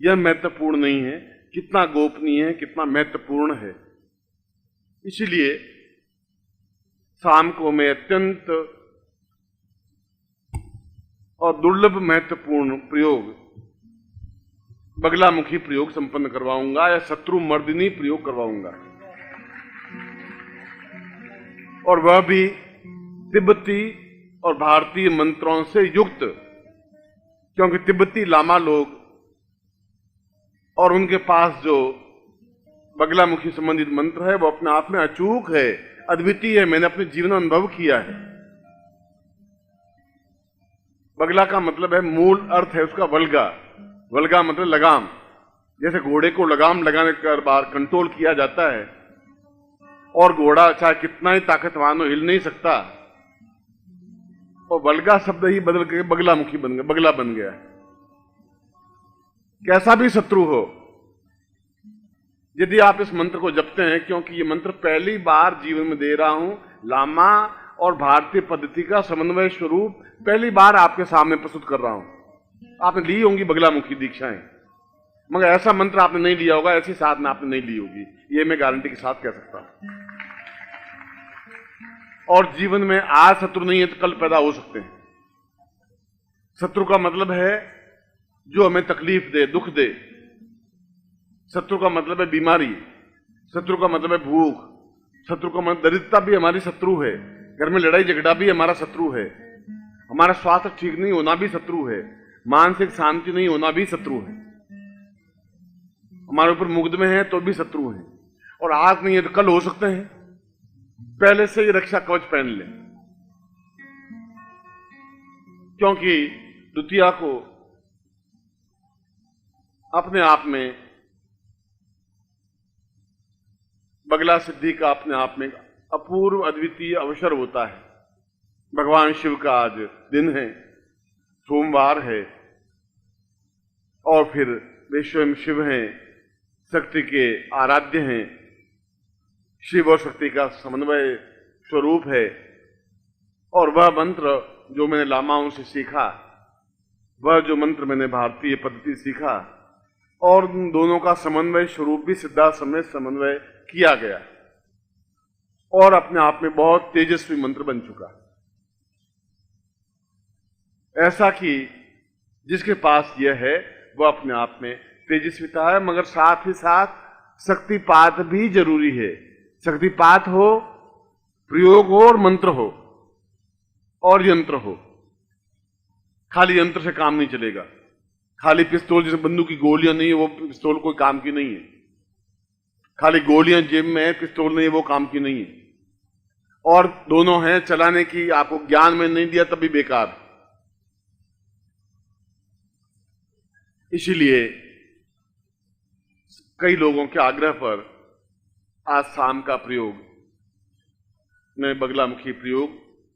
यह महत्वपूर्ण नहीं है। कितना गोपनीय है, कितना महत्वपूर्ण है। इसीलिए शाम को मैं अत्यंत और दुर्लभ महत्वपूर्ण प्रयोग बगलामुखी प्रयोग संपन्न करवाऊंगा या शत्रु मर्दिनी प्रयोग करवाऊंगा, और वह भी तिब्बती और भारतीय मंत्रों से युक्त। क्योंकि तिब्बती लामा लोग और उनके पास जो बगलामुखी संबंधित मंत्र है वो अपने आप में अचूक है, अद्वितीय है। मैंने अपने जीवन अनुभव किया है। बगला का मतलब है, मूल अर्थ है उसका वल्गा। वल्गा मतलब लगाम। जैसे घोड़े को लगाम लगाने के बार कंट्रोल किया जाता है और घोड़ा चाहे कितना ही ताकतवान हो हिल नहीं सकता, और वल्गा शब्द ही बदल के बगलामुखी बन गया, बगला बन गया। कैसा भी शत्रु हो, यदि आप इस मंत्र को जपते हैं, क्योंकि ये मंत्र पहली बार जीवन में दे रहा हूं, लामा और भारतीय पद्धति का समन्वय स्वरूप पहली बार आपके सामने प्रस्तुत कर रहा हूं। आपने ली होंगी बगलामुखी दीक्षाएं, मगर ऐसा मंत्र आपने नहीं लिया होगा, ऐसी साधना आपने नहीं ली होगी, ये मैं गारंटी के साथ कह सकता हूं। और जीवन में आज शत्रु नहीं है तो कल पैदा हो सकते हैं। शत्रु का मतलब है जो हमें तकलीफ दे, दुख दे। शत्रु का मतलब है बीमारी। शत्रु का मतलब है भूख। शत्रु का मतलब दरिद्रता भी हमारी शत्रु है। घर में लड़ाई झगड़ा भी हमारा शत्रु है। हमारा स्वास्थ्य ठीक नहीं होना भी शत्रु है। मानसिक शांति नहीं होना भी शत्रु है। हमारे ऊपर मुकदमे हैं तो भी शत्रु है। और आज नहीं है तो कल हो सकते हैं। पहले से ही रक्षा कवच पहन ले, क्योंकि द्वितीया को अपने आप में बगला सिद्धि का अपने आप में अपूर्व अद्वितीय अवसर होता है। भगवान शिव का आज दिन है, सोमवार है, और फिर वे स्वयं शिव हैं, शक्ति के आराध्य हैं। शिव और शक्ति का समन्वय स्वरूप है। और वह मंत्र जो मैंने लामाओं से सीखा, वह जो मंत्र मैंने भारतीय पद्धति सीखा, और उन दोनों का समन्वय स्वरूप भी सिद्धार्थ में समन्वय किया गया, और अपने आप में बहुत तेजस्वी मंत्र बन चुका। ऐसा कि जिसके पास यह है वह अपने आप में तेजस्विता है, मगर साथ ही साथ शक्तिपात भी जरूरी है। शक्तिपात हो, प्रयोग हो और मंत्र हो और यंत्र हो। खाली यंत्र से काम नहीं चलेगा। खाली पिस्तौल जैसे बंदूक की गोलियां नहीं है, वो पिस्तौल कोई काम की नहीं है। खाली गोलियां जेब में है, पिस्तौल नहीं है, वो काम की नहीं है। और दोनों हैं चलाने की, आपको ज्ञान में नहीं दिया तभी बेकार। इसीलिए कई लोगों के आग्रह पर आज शाम का प्रयोग में बगलामुखी प्रयोग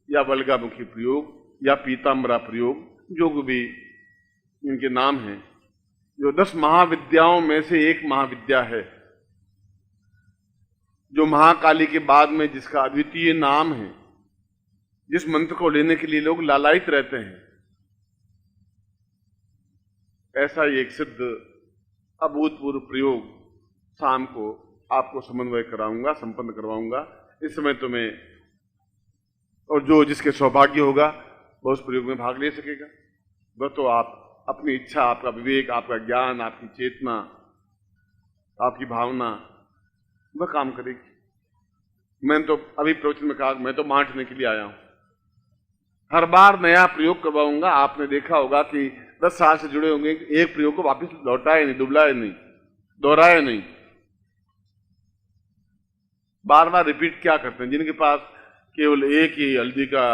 या वल्गामुखी प्रयोग या पीताम्बरा प्रयोग, जो भी इनके नाम हैं, जो 10 महाविद्याओं में से एक महाविद्या है, जो महाकाली के बाद में जिसका अद्वितीय नाम है, जिस मंत्र को लेने के लिए लोग लालायित रहते हैं, ऐसा ही एक सिद्ध अभूतपूर्व प्रयोग शाम को आपको समन्वय कराऊंगा, संपन्न करवाऊंगा। इस समय तो मैं, और जो जिसके सौभाग्य होगा वह उस प्रयोग में भाग ले सकेगा। वह तो आप अपनी इच्छा, आपका विवेक, आपका ज्ञान, आपकी चेतना, आपकी भावना, वह काम करेगी। मैंने तो अभी प्रवचन में कहा, मैं तो बांटने के लिए आया हूं। हर बार नया प्रयोग करवाऊंगा। आपने देखा होगा कि 10 साल से जुड़े होंगे, एक प्रयोग को वापस लौटाए नहीं, दुबलाए नहीं, दोहराए नहीं, बार बार रिपीट क्या करते हैं। जिनके पास केवल एक ही हल्दी का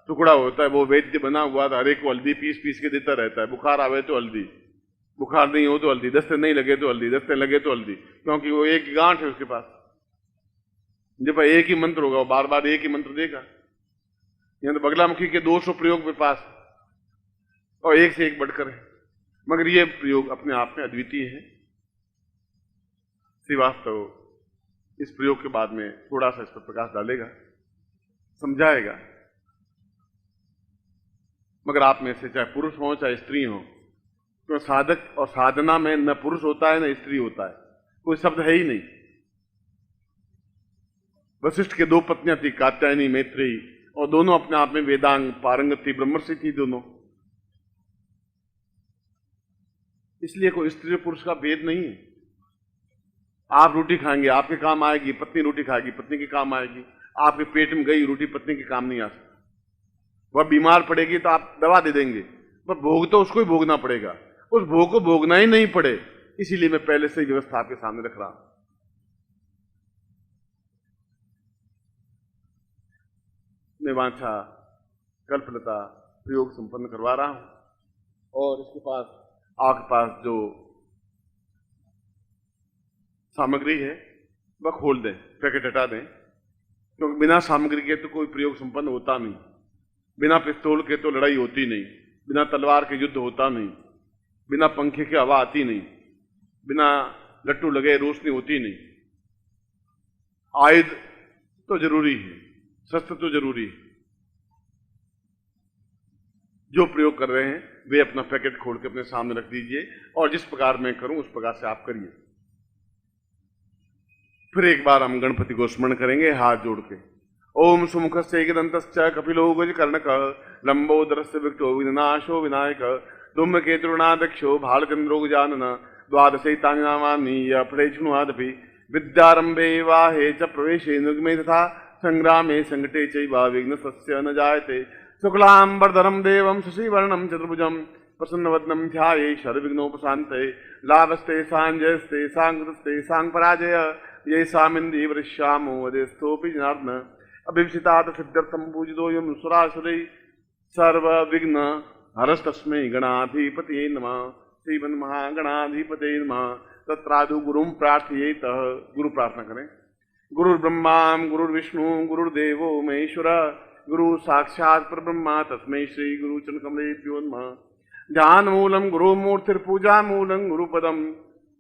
टुकड़ा होता है, वो वैद्य बना हुआ था, हर एक को हल्दी पीस पीस के देता रहता है। बुखार आवे तो हल्दी, बुखार नहीं हो तो हल्दी, दस्ते नहीं लगे तो हल्दी, दस्ते लगे तो हल्दी, क्योंकि वो एक गांठ है उसके पास। जब एक ही मंत्र होगा, वो बार बार एक ही मंत्र देगा। यहां तो बगलामुखी के 200 प्रयोग में पास, और एक से एक बढ़कर है। मगर ये प्रयोग अपने आप में अद्वितीय है। श्रीवास्तव इस प्रयोग के बाद में थोड़ा सा इस पर प्रकाश डालेगा, समझाएगा। मगर आप में से चाहे पुरुष हो चाहे स्त्री हो, तो साधक और साधना में न पुरुष होता है न स्त्री होता है, कोई शब्द है ही नहीं। वशिष्ठ के 2 पत्नियां थी, कात्यायनी, मैत्रेयी, और दोनों अपने आप में वेदांग पारंगत थी, ब्रह्मर्षि थी दोनों। इसलिए कोई स्त्री पुरुष का भेद नहीं है। आप रोटी खाएंगे, आपके काम आएगी, पत्नी रोटी खाएगी, पत्नी के काम आएगी। आपके पेट में गई रोटी पत्नी के काम नहीं आ सकती। वह बीमार पड़ेगी तो आप दवा दे देंगे, पर भोग तो उसको ही भोगना पड़ेगा। उस भोग को भोगना ही नहीं पड़े, इसीलिए मैं पहले से ही व्यवस्था आपके सामने रख रहा हूं। मैं वांछा कल्पलता प्रयोग संपन्न करवा रहा हूं, और इसके पास आपके पास जो सामग्री है वह खोल दें, पैकेट हटा दें, क्योंकि बिना सामग्री के तो कोई प्रयोग संपन्न होता नहीं। बिना पिस्तौल के तो लड़ाई होती नहीं, बिना तलवार के युद्ध होता नहीं, बिना पंखे की हवा आती नहीं, बिना लट्टू लगे रोशनी होती नहीं। आयुध तो जरूरी है, शस्त्र तो जरूरी है। जो प्रयोग कर रहे हैं वे अपना पैकेट खोल के अपने सामने रख दीजिए, और जिस प्रकार मैं करूं उस प्रकार से आप करिए। फिर एक बार हम गणपति को स्मरण करेंगे हाथ जोड़ के। ओम सुमुख से एकदंतश्च कपिलो गजकर्णक लंबोदरस्य विक्टो विनाशो विनायक धूमकेतुर्नादक्षो भालचंद्रो गजानन द्वादशैतानि नामानि यपठेष्णुवादपि विद्यारंभे वाहे च प्रवेशे निर्गमे तथा संग्रामे संकटे चैव विघ्नस्य न जायते। शुक्लांबरधरं देवं शशिवर्णं चतुर्भुजं प्रसन्नवदनं ध्याये सर्वविघ्नोपशान्तये। लाभस्ते सांजयस्ते सांकृतस्ते सांपराजय ये सामिंदी वृश्यामो वदेस्थोपि जनार्दन अभिषितात सिद्ध्यर्थम पूजितोऽयं सुरासुरै सर्वविघ्न हरस्तस्मै गणाधिपतये नमः। श्रीमन् महागणाधिपतये नमः। तत्रादु गुरुं प्रार्थयेतः। गुरु प्रार्थना करें। गुरुर्ब्रह्मा गुरुर्विष्णु गुरुर्देवो महेश्वर गुरु साक्षात् परब्रह्म तस्मै श्री गुरु चरणकमलेभ्यो नमः। ध्यान मूलम गुरु मूर्तिर्पूजा मूलम गुरुपदम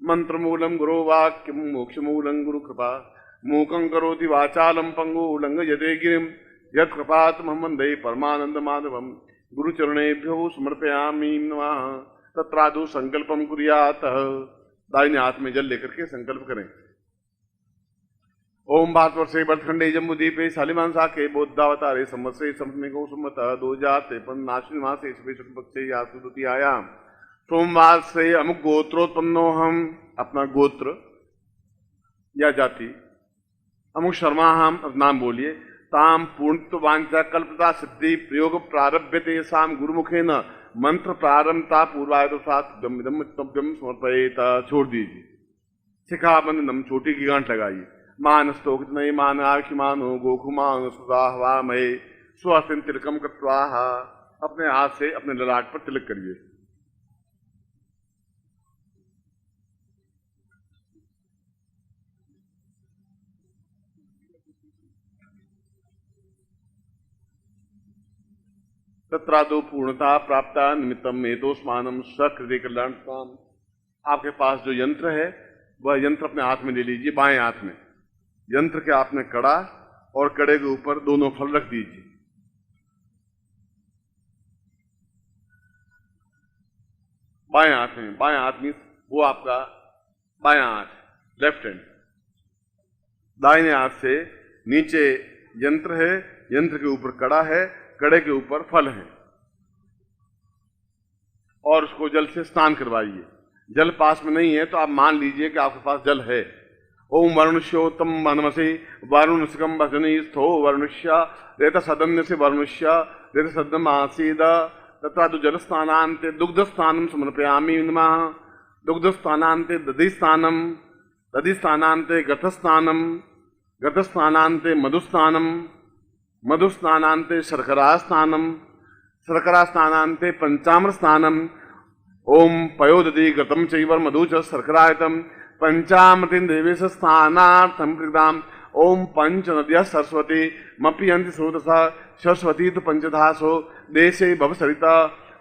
मंत्र मूलम गुरु वाक्यम मोक्ष मूलम गुरु कृपा मूकं करोति वाचालम पंगु लंघयते गिरिम यत्कृपातमहं वन्दे परमानंद माधवम। गुरुचरणेभ्यो समर्पयामि नमः। तत्रादु संकल्पम कुर्यात्। दाहिने हाथ में जल लेकर के संकल्प करें। ओम भारतवर्षे भरतखंडे जम्बूद्वीपे शालिवाहन शाखे बौद्धावतारे संवत्सरे संवत्सरिको संवतः 2053 नाश्विन मासे शुक्ल पक्षे यासु द्वितीयायां सोमवार से अमुक गोत्रोत्पन्नो हम। अपना गोत्र या जाति अमुक शर्मा हम नाम बोलिए। ताम पूर्णत्व वांछा कल्पता सिद्धि प्रयोग प्रारभ्यते साम गुरुमुखेन मंत्र प्रारंभता पूर्वायतोषात् गम्यम समर्पयेत। छोड़ दीजिए। शिखाबंधनम छोटी की गांठ लगाइए। मानस्तोक्त नहीं मान आखिमानो गोखुमान सुधा महे स्वस्तिन तिलकम कृत्वा। अपने हाथ से अपने ललाट पर तिलक करिए। तत्रादो पूर्णता प्राप्ता निमित्तम मेतोस्मानम सकृति कल्याणम। आपके पास जो यंत्र है वह यंत्र अपने हाथ में ले लीजिए, बाएं हाथ में। यंत्र के आपने कड़ा और कड़े के ऊपर दोनों फल रख दीजिए। बाएं हाथ में, बाएं हाथ में वो आपका बायां हाथ, लेफ्ट हैंड। दाहिने हाथ से नीचे यंत्र है, यंत्र के ऊपर कड़ा है, कड़े के ऊपर फल है, और उसको जल से स्नान करवाइए। जल पास में नहीं है तो आप मान लीजिए कि आपके पास जल है। ओम वरुणस्योत्तम मनमसे वरुणस्कम भजनी स्थो वरुणस्य रेत सदन्य से वरुणस्य रेत सदम आसीद तथा तो जल स्नानांते दुग्ध स्नानम समर्पयामि नमः। दुग्ध स्नानांते दधि स्नानम, दधि स्नानांते गथ स्नानम, गथ स्नानांते मधु स्नानम, मधु स्नानांते शर्करा स्नानम, शर्करा स्नानांते पंचामृत स्नानम। ओम पयोदधि गतम चैव मधु च शर्करायतम पंचामृतिं देवेश स्नानार्थं प्रदाम। ओम पंच नद्या सरस्वती मपियन्ति स्रोतसा सरस्वती तो पंचधासो देशे भव सरिता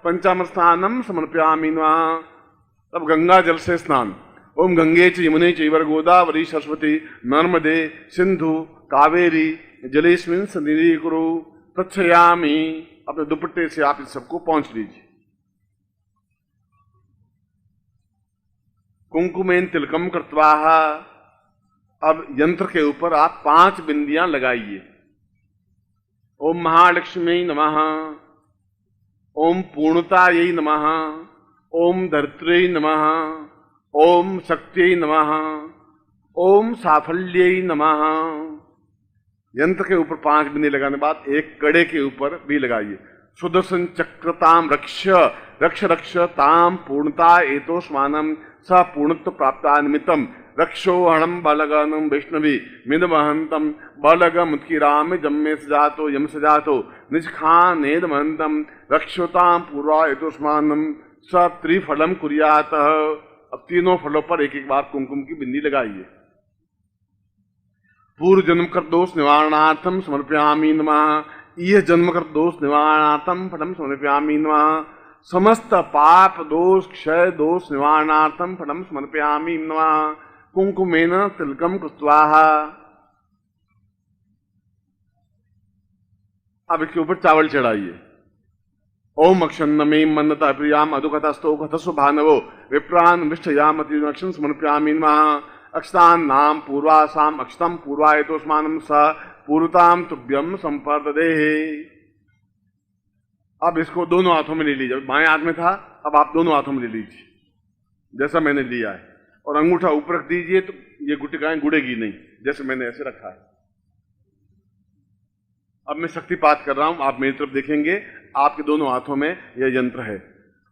पंचामृत स्नानम समर्पयामि नमः। तब गंगा जल से स्नान। ओम गंगे च यमुने चैव गोदावरी सरस्वती नर्मदे सिंधु कावेरी जलेस्मिन् सन्निधिं कुरु प्रक्षयामि। अपने दुपट्टे से आप इस सबको पहुंच लीजिए। कुंकुमेन तिलकम कृत्वा, अब यंत्र के ऊपर आप 5 बिंदियां लगाइए। ओम महालक्ष्मी नमः, ओम पूर्णतायै नमः, ओम धरित्र्यै नमः, ओम शक्त्यै नमः, ओम साफल्यै नमः। यंत्र के ऊपर 5 बिंदी लगाने के बाद एक कड़े के ऊपर भी लगाइए। सुदर्शन चक्रताम रक्ष रक्ष रक्ष ताम पूर्णता एतोस्मानम स पूर्णत्व प्राप्ता निमित्तम रक्षो हणम बलगनम वैष्णवी मिदमहंतम बलगम उत्कीराम जम्मे सजातो यम सजातो निष्खानेद महंतम रक्षोताम पूर्वा एतोस्मानम स त्रिफलम कुर्यात। अब तीनों फलों पर एक एक बार कुमकुम की बिंदी लगाइए। पूर्व जन्म कर दोष निवारणार्थम समर्पयामि नमः। यह जन्म कर दोष निवारणार्थम फलम समर्पयामि नमः। समस्त पाप दोष क्षय दोष निवारणार्थम फलम समर्पयामि नमः। कुंकुमेन तिलकम कृत्वा, अब इसके ऊपर चावल चढ़ाइए। ओम अक्षन्नमे मन्नता प्रियाम अधुकथस्तो कथस्व भानवो विप्रान विष्ठयामति अक्षन समर्पयामि नमः। अक्षतान नाम पूर्वासाम अक्षतम पूर्वायतोस्मानम स पूर्वताम तुभ्यम संपर्ददे। अब इसको दोनों हाथों में ले लीजिए। बाएं हाथ में था, अब आप दोनों हाथों में ले लीजिए जैसा मैंने लिया है, और अंगूठा ऊपर रख दीजिए तो ये गुटिकाएं गुड़ेगी नहीं, जैसे मैंने ऐसे रखा है। अब मैं शक्तिपात कर रहा हूं, आप मेरी तरफ देखेंगे। आपके दोनों हाथों में यह यंत्र है।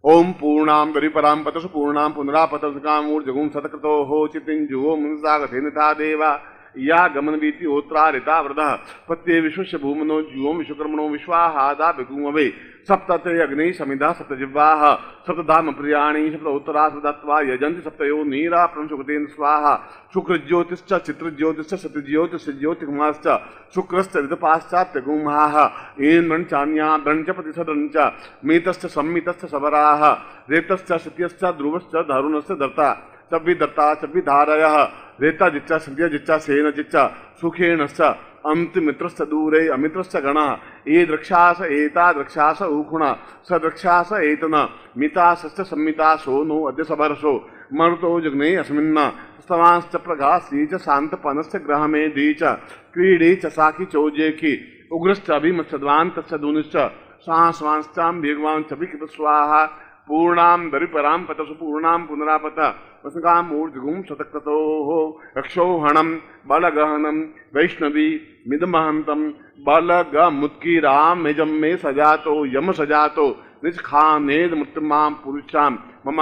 ओम पूर्णाम दरिपराम पतस पूर्णाम पुनरापतस कामूर्जगुम सतकृतो हो चितिंजुओ मुंसागथे निथा देवा या गमन बीति होत्रा ऋता वृदा पत्ये विश्वस्य भूमनो जुओम विश्वकर्मणो विश्वाहादा बिकुमवे सप्तते अग्नि समिधा सप्तजिह्वाः सप्तधाम प्रियाणि सप्त उत्तरा सप्तत्वा यजन्ति सप्तयो नीरा प्रंशुकतेन स्वाहा। शुक्रज्योतिश्च चित्रज्योतिश्च सत्यज्योतिश्च ज्योतिर्माश्च शुक्रश्च ऋतपाश्चात्यगुंहाः एन्द्रं चान्याद्रं च प्रतिशतं च मेतश्च सम्मितश्च सबराः रेतश्च सत्यश्च ध्रुवश्च धरुणश्च दत्ता चब्बी दत्ता चब्बी धारयः रेता जिच्चा संध्या जिच्चा सेन जिच्चा सुखेनश्च अंतमित्रश्च दूरे अमित्रश्च गणः ये द्रक्षास एता द्रक्षास ऊखुणा स द्रक्षास एतना मिताश्च सम्मिता सो नो अद्य सबरसो मरुतो जग्ने अस्मिन्ना स्तवांश्च प्रघासी च शांतपनश्च ग्रहमेधी च क्रीडे च साकी चौजेकी उग्रश्च अभिमत्सद्वान्तश्च दूनिश्च सांस्वांश्चां भेगवान् च विकृत स्वाहा। पूर्णाम दरिपराम पतसु पूर्णाम पुनरापत वसकाम ऊर्जगुम शतक्रतो हो रक्षोहणम बलगहनम वैष्णवी मिदमहंतम बलगमुत्कीराम निजम में सजातो यम सजातो निज खानेद मृत्युमाम पुरुषाम मम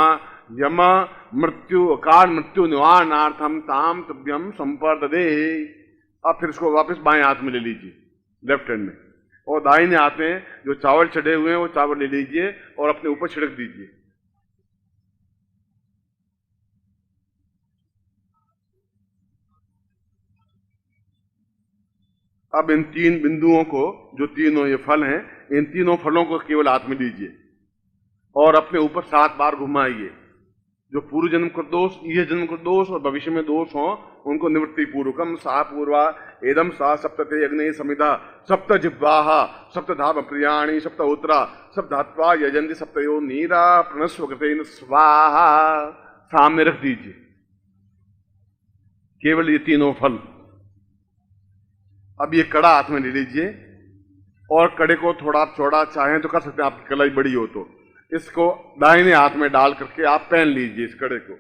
यम मृत्यु अकाल मृत्यु निवारणार्थम ताम तुभ्यम संपर्ददे। अब फिर इसको वापस बाएं हाथ में ले लीजिए, लेफ्ट हैंड में, और दाहिने हाथ में जो चावल चढ़े हुए हैं वो चावल ले लीजिए और अपने ऊपर छिड़क दीजिए। अब इन 3 बिंदुओं को, जो तीनों ये फल हैं, इन तीनों फलों को केवल हाथ में लीजिए और अपने ऊपर 7 बार घुमाइए। जो पूर्व जन्म का दोष, ये जन्म का दोष और भविष्य में दोष हो, उनको निवृत्ति पूर्वकम सा पूर्वा एदम सा सप्तते अग्नि समिधा सप्त जिह्वाहा सप्त धाम प्रियाणी सप्त उत्तरा सप्त धात्वा यजंती सप्तयो नीरा प्रणस्व कृतेन स्वाहा। सामने रख दीजिए केवल ये तीनों फल। अब ये कड़ा हाथ में ले लीजिए और कड़े को थोड़ा आप चौड़ा चाहें तो कर सकते हैं, आपकी कलाई बड़ी हो तो। इसको दाहिने हाथ में डाल करके आप पहन लीजिए इस कड़े को।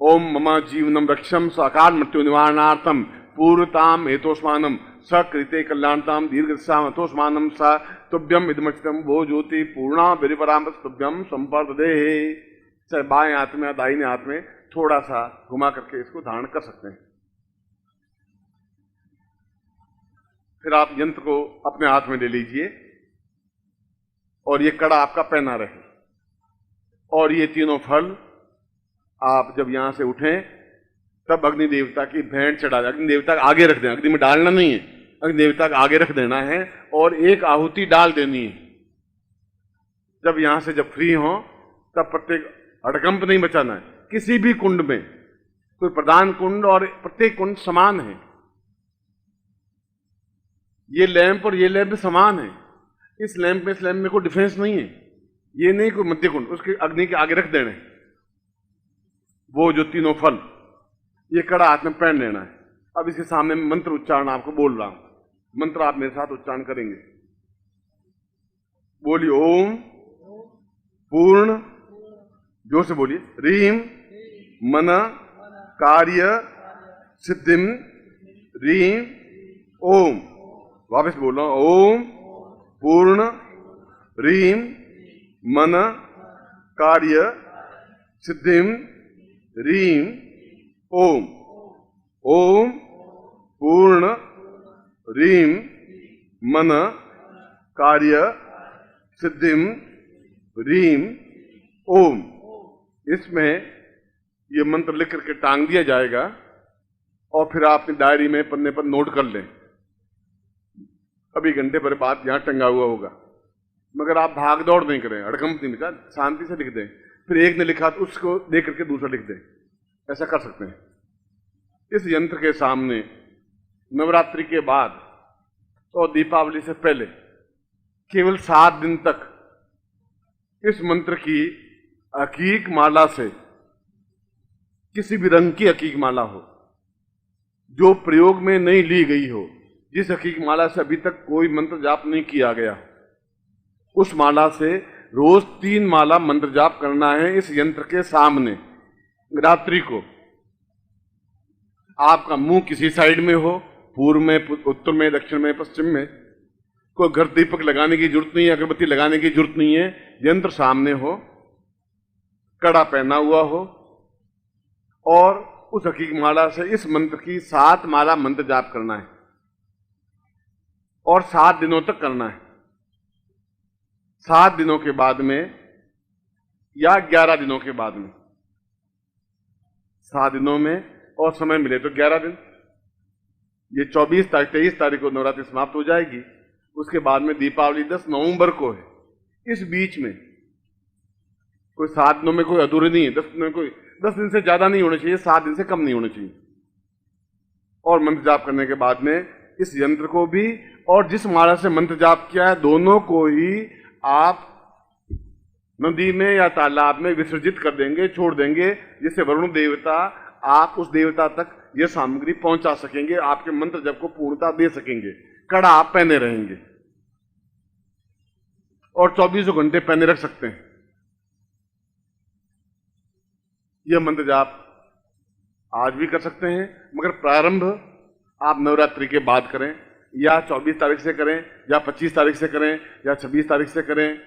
ओम मम जीवनम रक्षम साकार मृत्यु निवारणार्थम पूर्वताम हेतोस्मानम सकृते कल्याणताम दीर्घसाम हतोस्मानम सा तुभ्यम इदमचितम वो ज्योति पूर्णा विरिपराम तुभ्यम संपर्दे। चाहे बाएं हाथ में या दाहिने हाथ में थोड़ा सा घुमा करके इसको धारण कर सकते हैं। फिर आप यंत्र को अपने हाथ में ले लीजिए और ये कड़ा आपका पहना रहे। और ये तीनों फल आप जब यहां से उठें तब अग्नि देवता की भेंट चढ़ा दें। अग्नि देवता का आगे रख दें, अग्नि में डालना नहीं है, अग्नि देवता का आगे रख देना है और एक आहुति डाल देनी है। जब यहां से जब फ्री हो तब प्रत्येक हड़कंप नहीं बचाना है। किसी भी कुंड में कोई प्रधान कुंड और प्रत्येक कुंड समान है। ये लैंप और ये लैंप समान है। इस लैंप में इस लैंप में कोई डिफरेंस नहीं है। ये नहीं कोई मध्य कुंड, उसके अग्नि के आगे रख देने वो जो तीनों फल, ये कड़ा हाथ में पहन लेना है। अब इसके सामने मंत्र उच्चारण आपको बोल रहा हूं। मंत्र आप मेरे साथ उच्चारण करेंगे। बोलिए ओम पूर्ण, जोर से बोलिए, रीम मन कार्य सिद्धिम रीम ओम। वापस बोल रहा हूं, ओम पूर्ण रीम मन कार्य सिद्धिम रीम ओम। ओम पूर्ण रीम मन कार्य सिद्धिम रीम ओम। इसमें ये मंत्र लिख करके टांग दिया जाएगा और फिर आप अपनी डायरी में पन्ने पर नोट कर लें। अभी घंटे भर बाद यहां टंगा हुआ होगा, मगर आप भाग दौड़ नहीं करें, हड़कंप नहीं लिखा, शांति से लिख दें। फिर एक ने लिखा तो उसको देख करके दूसरा लिख दें, ऐसा कर सकते हैं। इस यंत्र के सामने नवरात्रि के बाद और दीपावली से पहले केवल 7 दिन तक इस मंत्र की हकीक माला से, किसी भी रंग की हकीक माला हो जो प्रयोग में नहीं ली गई हो, जिस हकीक माला से अभी तक कोई मंत्र जाप नहीं किया गया, उस माला से रोज 3 माला मंत्र जाप करना है इस यंत्र के सामने। रात्रि को आपका मुंह किसी साइड में हो, पूर्व में, उत्तर में, दक्षिण में, पश्चिम में, कोई घर दीपक लगाने की जरूरत नहीं है, अगरबत्ती लगाने की जरूरत नहीं है। यंत्र सामने हो, कड़ा पहना हुआ हो और उस हकीक माला से इस मंत्र की 7 माला मंत्र जाप करना है और 7 दिनों तक करना है। 7 दिनों के बाद में या 11 दिनों के बाद में, 7 दिनों में और समय मिले तो 11 दिन। ये 24 तारीख 23 तारीख को नवरात्रि समाप्त हो जाएगी। उसके बाद में दीपावली 10 नवंबर को है। इस बीच में कोई 7 दिनों में कोई अधूरे नहीं है, 10 दिनों में कोई 10 दिन से ज्यादा नहीं होने चाहिए, 7 दिन से कम नहीं होने चाहिए। और मंत्र जाप करने के बाद में इस यंत्र को भी और जिस माला से मंत्र जाप किया है दोनों को ही आप नदी में या तालाब में विसर्जित कर देंगे, छोड़ देंगे, जिससे वरुण देवता, आप उस देवता तक यह सामग्री पहुंचा सकेंगे, आपके मंत्र जप को पूर्णता दे सकेंगे। कड़ा आप पहने रहेंगे और 24 घंटे पहने रख सकते हैं। यह मंत्र जाप आज भी कर सकते हैं, मगर प्रारंभ आप नवरात्रि के बाद करें, या 24 तारीख से करें, या 25 तारीख से करें, या 26 तारीख से करें,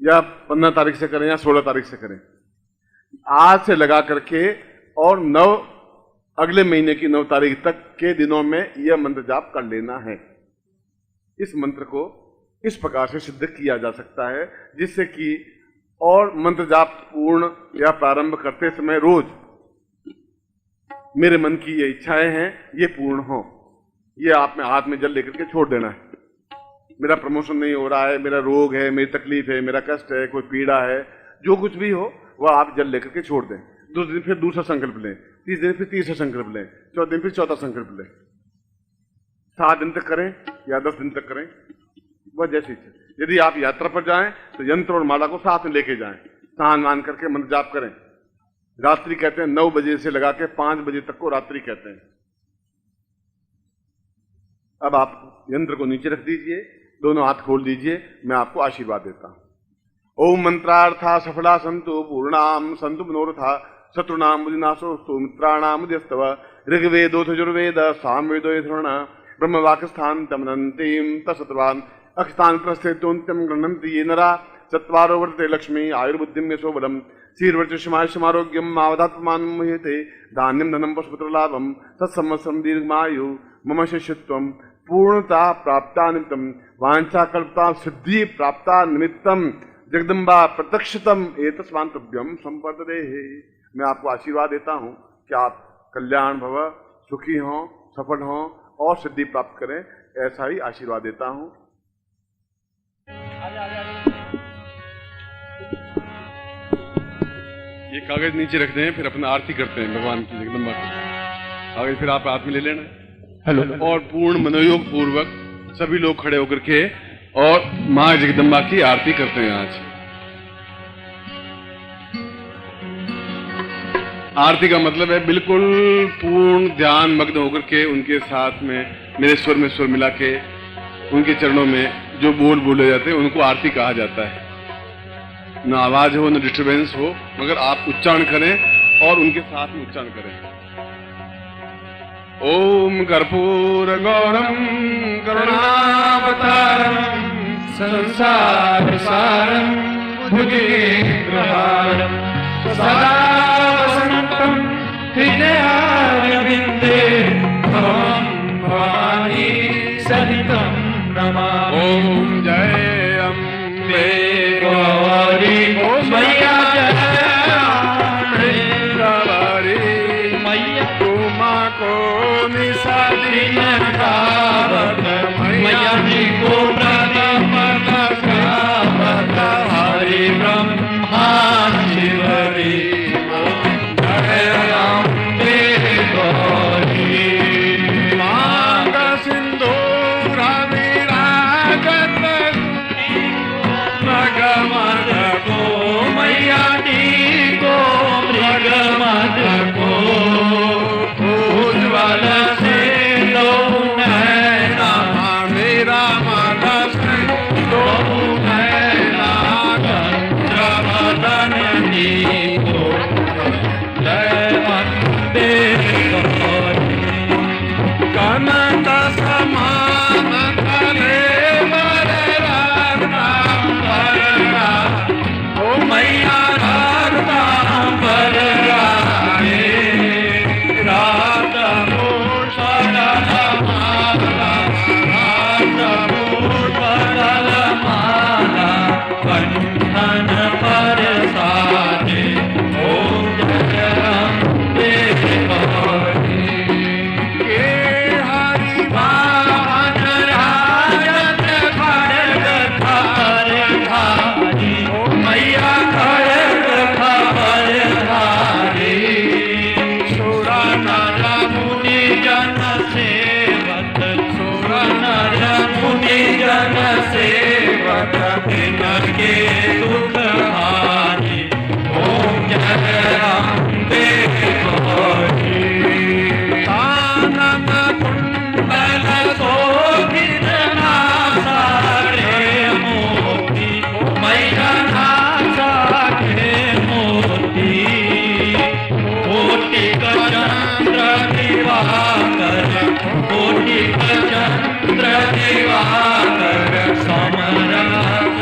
या 15 तारीख से करें, या 16 तारीख से करें। आज से लगा करके और अगले महीने की 9 तारीख तक के दिनों में यह मंत्र जाप कर लेना है। इस मंत्र को इस प्रकार से सिद्ध किया जा सकता है जिससे कि और मंत्र जाप पूर्ण या प्रारंभ करते समय रोज मेरे मन की ये इच्छाएं हैं ये पूर्ण हो। ये आप में हाथ में जल लेकर के छोड़ देना है। मेरा प्रमोशन नहीं हो रहा है, मेरा रोग है, मेरी तकलीफ है, मेरा कष्ट है, कोई पीड़ा है, जो कुछ भी हो वह आप जल लेकर के छोड़ दें। दूसरे दिन फिर दूसरा संकल्प लें, तीसरे दिन फिर तीसरा संकल्प लें, चौथे दिन फिर चौथा संकल्प लें। 7 दिन तक करें या 10 दिन तक करें, वह जैसी इच्छा। यदि आप यात्रा पर जाएं तो यंत्र और माला को साथ में लेके जाएं, स्नान मान करके मंत्र जाप करें। रात्रि कहते हैं 9 बजे से लगा के 5 बजे तक को रात्रि कहते हैं। अब आप यंत्र को नीचे रख दीजिए, दोनों हाथ खोल दीजिए, मैं आपको आशीर्वाद देता हूं। ओम मंत्रार्था सफला संतु पूर्णाम संतु मनोरथा शत्रुनाम विनाशोस्तु मित्राणाम उदयस्तव ऋग्वेदोऽथ यजुर्वेद सामवेदो यथर्वण ब्रह्मवाक्स्थान तमनन्तीं तत्सत्वान् अक्षतान् प्रस्थेतोन्त्यं गृह्णन्ति ये नरा चत्वारो वर्तते लक्ष्मी आयुर्बुद्धिं यशोबलम् श्रीर्वर्चस्मायुष्यमारोग्यम् आवधात्मानं मुह्यते धान्यं धनं पशुपुत्रलाभं तत्संवत्सरं दीर्घमायु मम शिष्यत्वं पूर्णता प्राप्ता निमित्तं वाञ्छाकल्पता सिद्धि प्राप्ता निमित्तं जगदम्बा प्रत्यक्षतम एतस्मान् तुभ्यं संपद्यते। मैं आपको आशीर्वाद देता हूं कि आप कल्याण भव, सुखी हों, सफल हों और सिद्धि प्राप्त करें, ऐसा ही आशीर्वाद देता हूं। ये कागज नीचे रख दें, फिर अपना आरती करते हैं भगवान की, जगदम्बा की। कागज फिर आप हाथ में ले लेना। हेलो। और पूर्ण मनोयोग पूर्वक सभी लोग खड़े होकर के और मां जगदम्बा की आरती करते हैं। आज आरती का मतलब है बिल्कुल पूर्ण ध्यान मग्न होकर के उनके साथ में मेरे स्वर में स्वर मिला के उनके चरणों में जो बोल बोले जाते हैं उनको आरती कहा जाता है। न आवाज हो, न डिस्टर्बेंस हो, मगर आप उच्चारण करें और उनके साथ में उच्चारण करें। ओम कर्पूर गौरम करुणावतारम संसार सारम भुजगेन्द्रहारम सदा वसंतम हृदयारविंदे भवं भवानी सहितं नमामि। ओम जय अम्बे गौरी मैया, जय गौरी मैया, उमा को निसादीन गावत मैया जी को प्रणाम गावत हरि ब्रह्मा शिवरी जय अम्बे गौरी। मांग सिंधूर विराजत भगवत को मैया जी को भगवत को उज्ज्वल से लो नैना मेरा मानस लो नैना चंद्रवदन जी को जय अम्बे गौरी। कनक समान करे वरदाता वरदा ओ मैया राधा वरदाए रात भूषण माला रात भूषण माला बंधन पर साजे ओम जय अम्बे गौरी। के हरि वाहन राजत खड़ग धारी ओ मैया खड़ग धारी सुर नर मुनि जन सेवक सुर नर मुनि जन सेवक तिनके दुख हारी ओम जय अम्बे गौरी। कानन कुंडल शोभित नासा रे मोती ओ मैया नासा रे मोती कोटि चंद्र दिवाकर कोटि चंद्र दिवाकर समरथ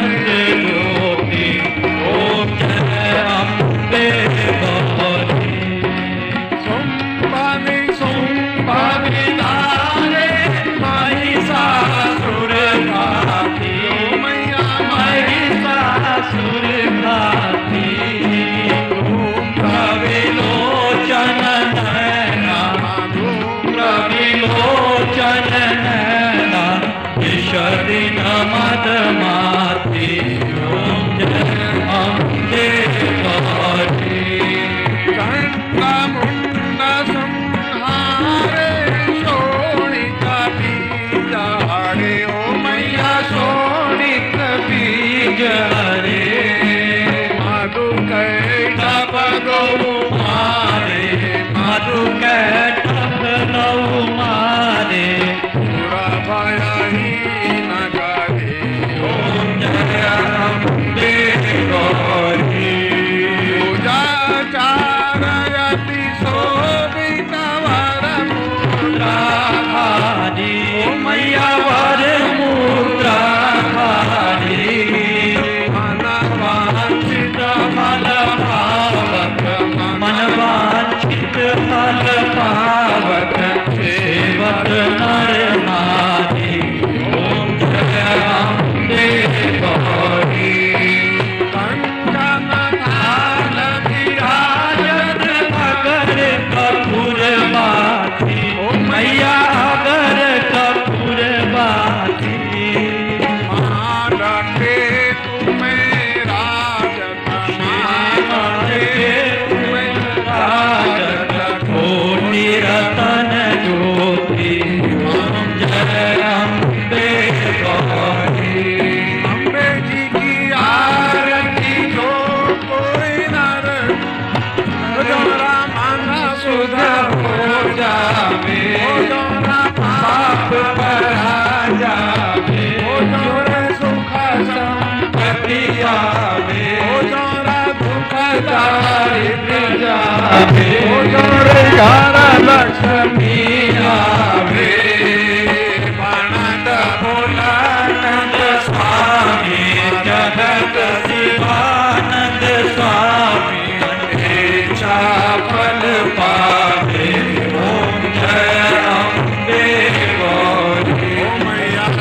दारिद्र्य जावे, जोड़े घर लक्ष्मी आवे। प्रणत भोलानंद स्वामी, जगत शिवानंद स्वामी, इच्छा फल पावे। ओम जय अम्बे गौरी, ओम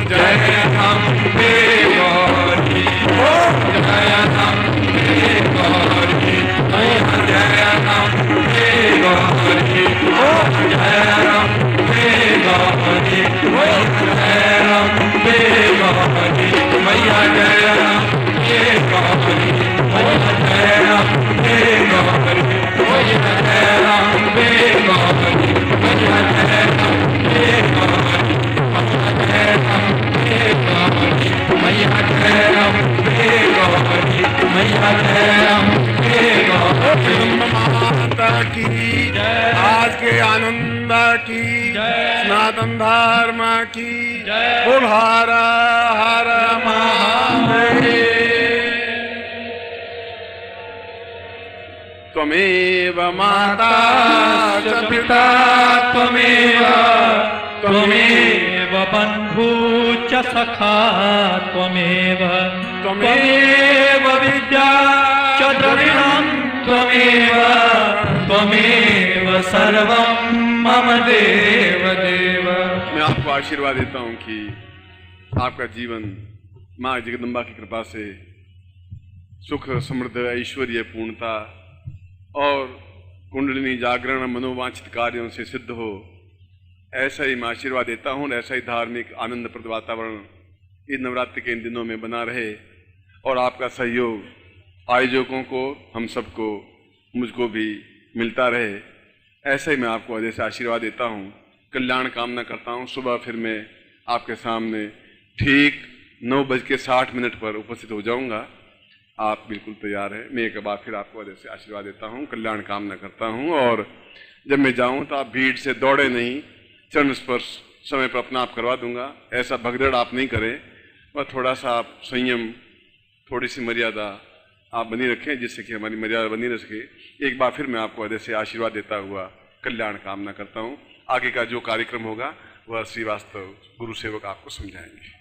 जय अम्बे गौरी, ओम जय अम्बे गौरी, ओम जय अम्बे गौरी, ओम जय अम्बे गौरी, ओम जय अम्बे गौरी, मैया जय अम्बे गौरी, ओम जय अम्बे गौरी, ओम जय अम्बे गौरी, मैया जय अम्बे गौरी, ओम जय अम्बे गौरी, मैया जय अम्बे गौरी, मैया जय अम्बे गौरी। माता की जय, आज के आनंद की जय, सनातन धर्म की जय, बोल हर हर महादेव। त्वमेव माता च पिता त्वमेव, त्वमेव बन्धु च सखा त्वमेव, त्वमेव विद्या च द्रविणं त्वमेव, त्वमेव सर्वं मम देव देव। मैं आपको आशीर्वाद देता हूं कि आपका जीवन माँ जगदम्बा की कृपा से सुख समृद्ध ऐश्वर्य पूर्णता और कुंडलिनी जागरण मनोवांछित कार्यों से सिद्ध हो, ऐसा ही मैं आशीर्वाद देता हूँ। ऐसा ही धार्मिक आनंदप्रद वातावरण इन नवरात्रि के इन दिनों में बना रहे और आपका सहयोग आयोजकों को, हम सबको, मुझको भी मिलता रहे। ऐसे ही मैं आपको हृदय से आशीर्वाद देता हूँ, कल्याण कामना करता हूँ। सुबह फिर मैं आपके सामने ठीक 9:60 पर उपस्थित हो जाऊँगा। आप बिल्कुल तैयार हैं। मैं एक बार फिर आपको हृदय से आशीर्वाद देता हूँ, कल्याण कामना करता हूँ। और जब मैं जाऊँ तो आप भीड़ से दौड़े नहीं, चरण स्पर्श समय पर अपना आप करवा दूंगा। ऐसा भगदड़ आप नहीं करें, वह थोड़ा सा आप संयम, थोड़ी सी मर्यादा आप बनी रखें, जिससे कि हमारी मर्यादा बनी रह सके। एक बार फिर मैं आपको हृदय से आशीर्वाद देता हुआ कल्याण कामना करता हूँ। आगे का जो कार्यक्रम होगा वह श्रीवास्तव गुरु सेवक आपको समझाएंगे।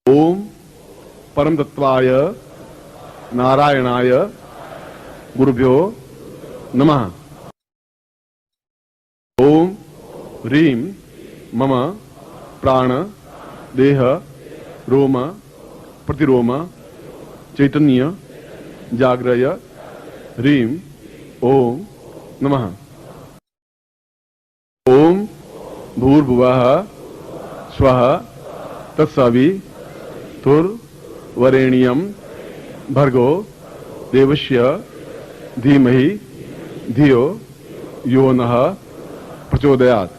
ओम परम तत्वाय नारायणाय गुरुभ्यो नमः। ओम ह्रीं मम प्राण देह रोम प्रतिरोम चैतन्य जाग्रय ह्रीं ओम नमः। ओम भूर्भुवः स्वः तत्सवितुर्वरेण्यं भर्गो देवस्य धीमहि धियो यो नः प्रचोदयात्।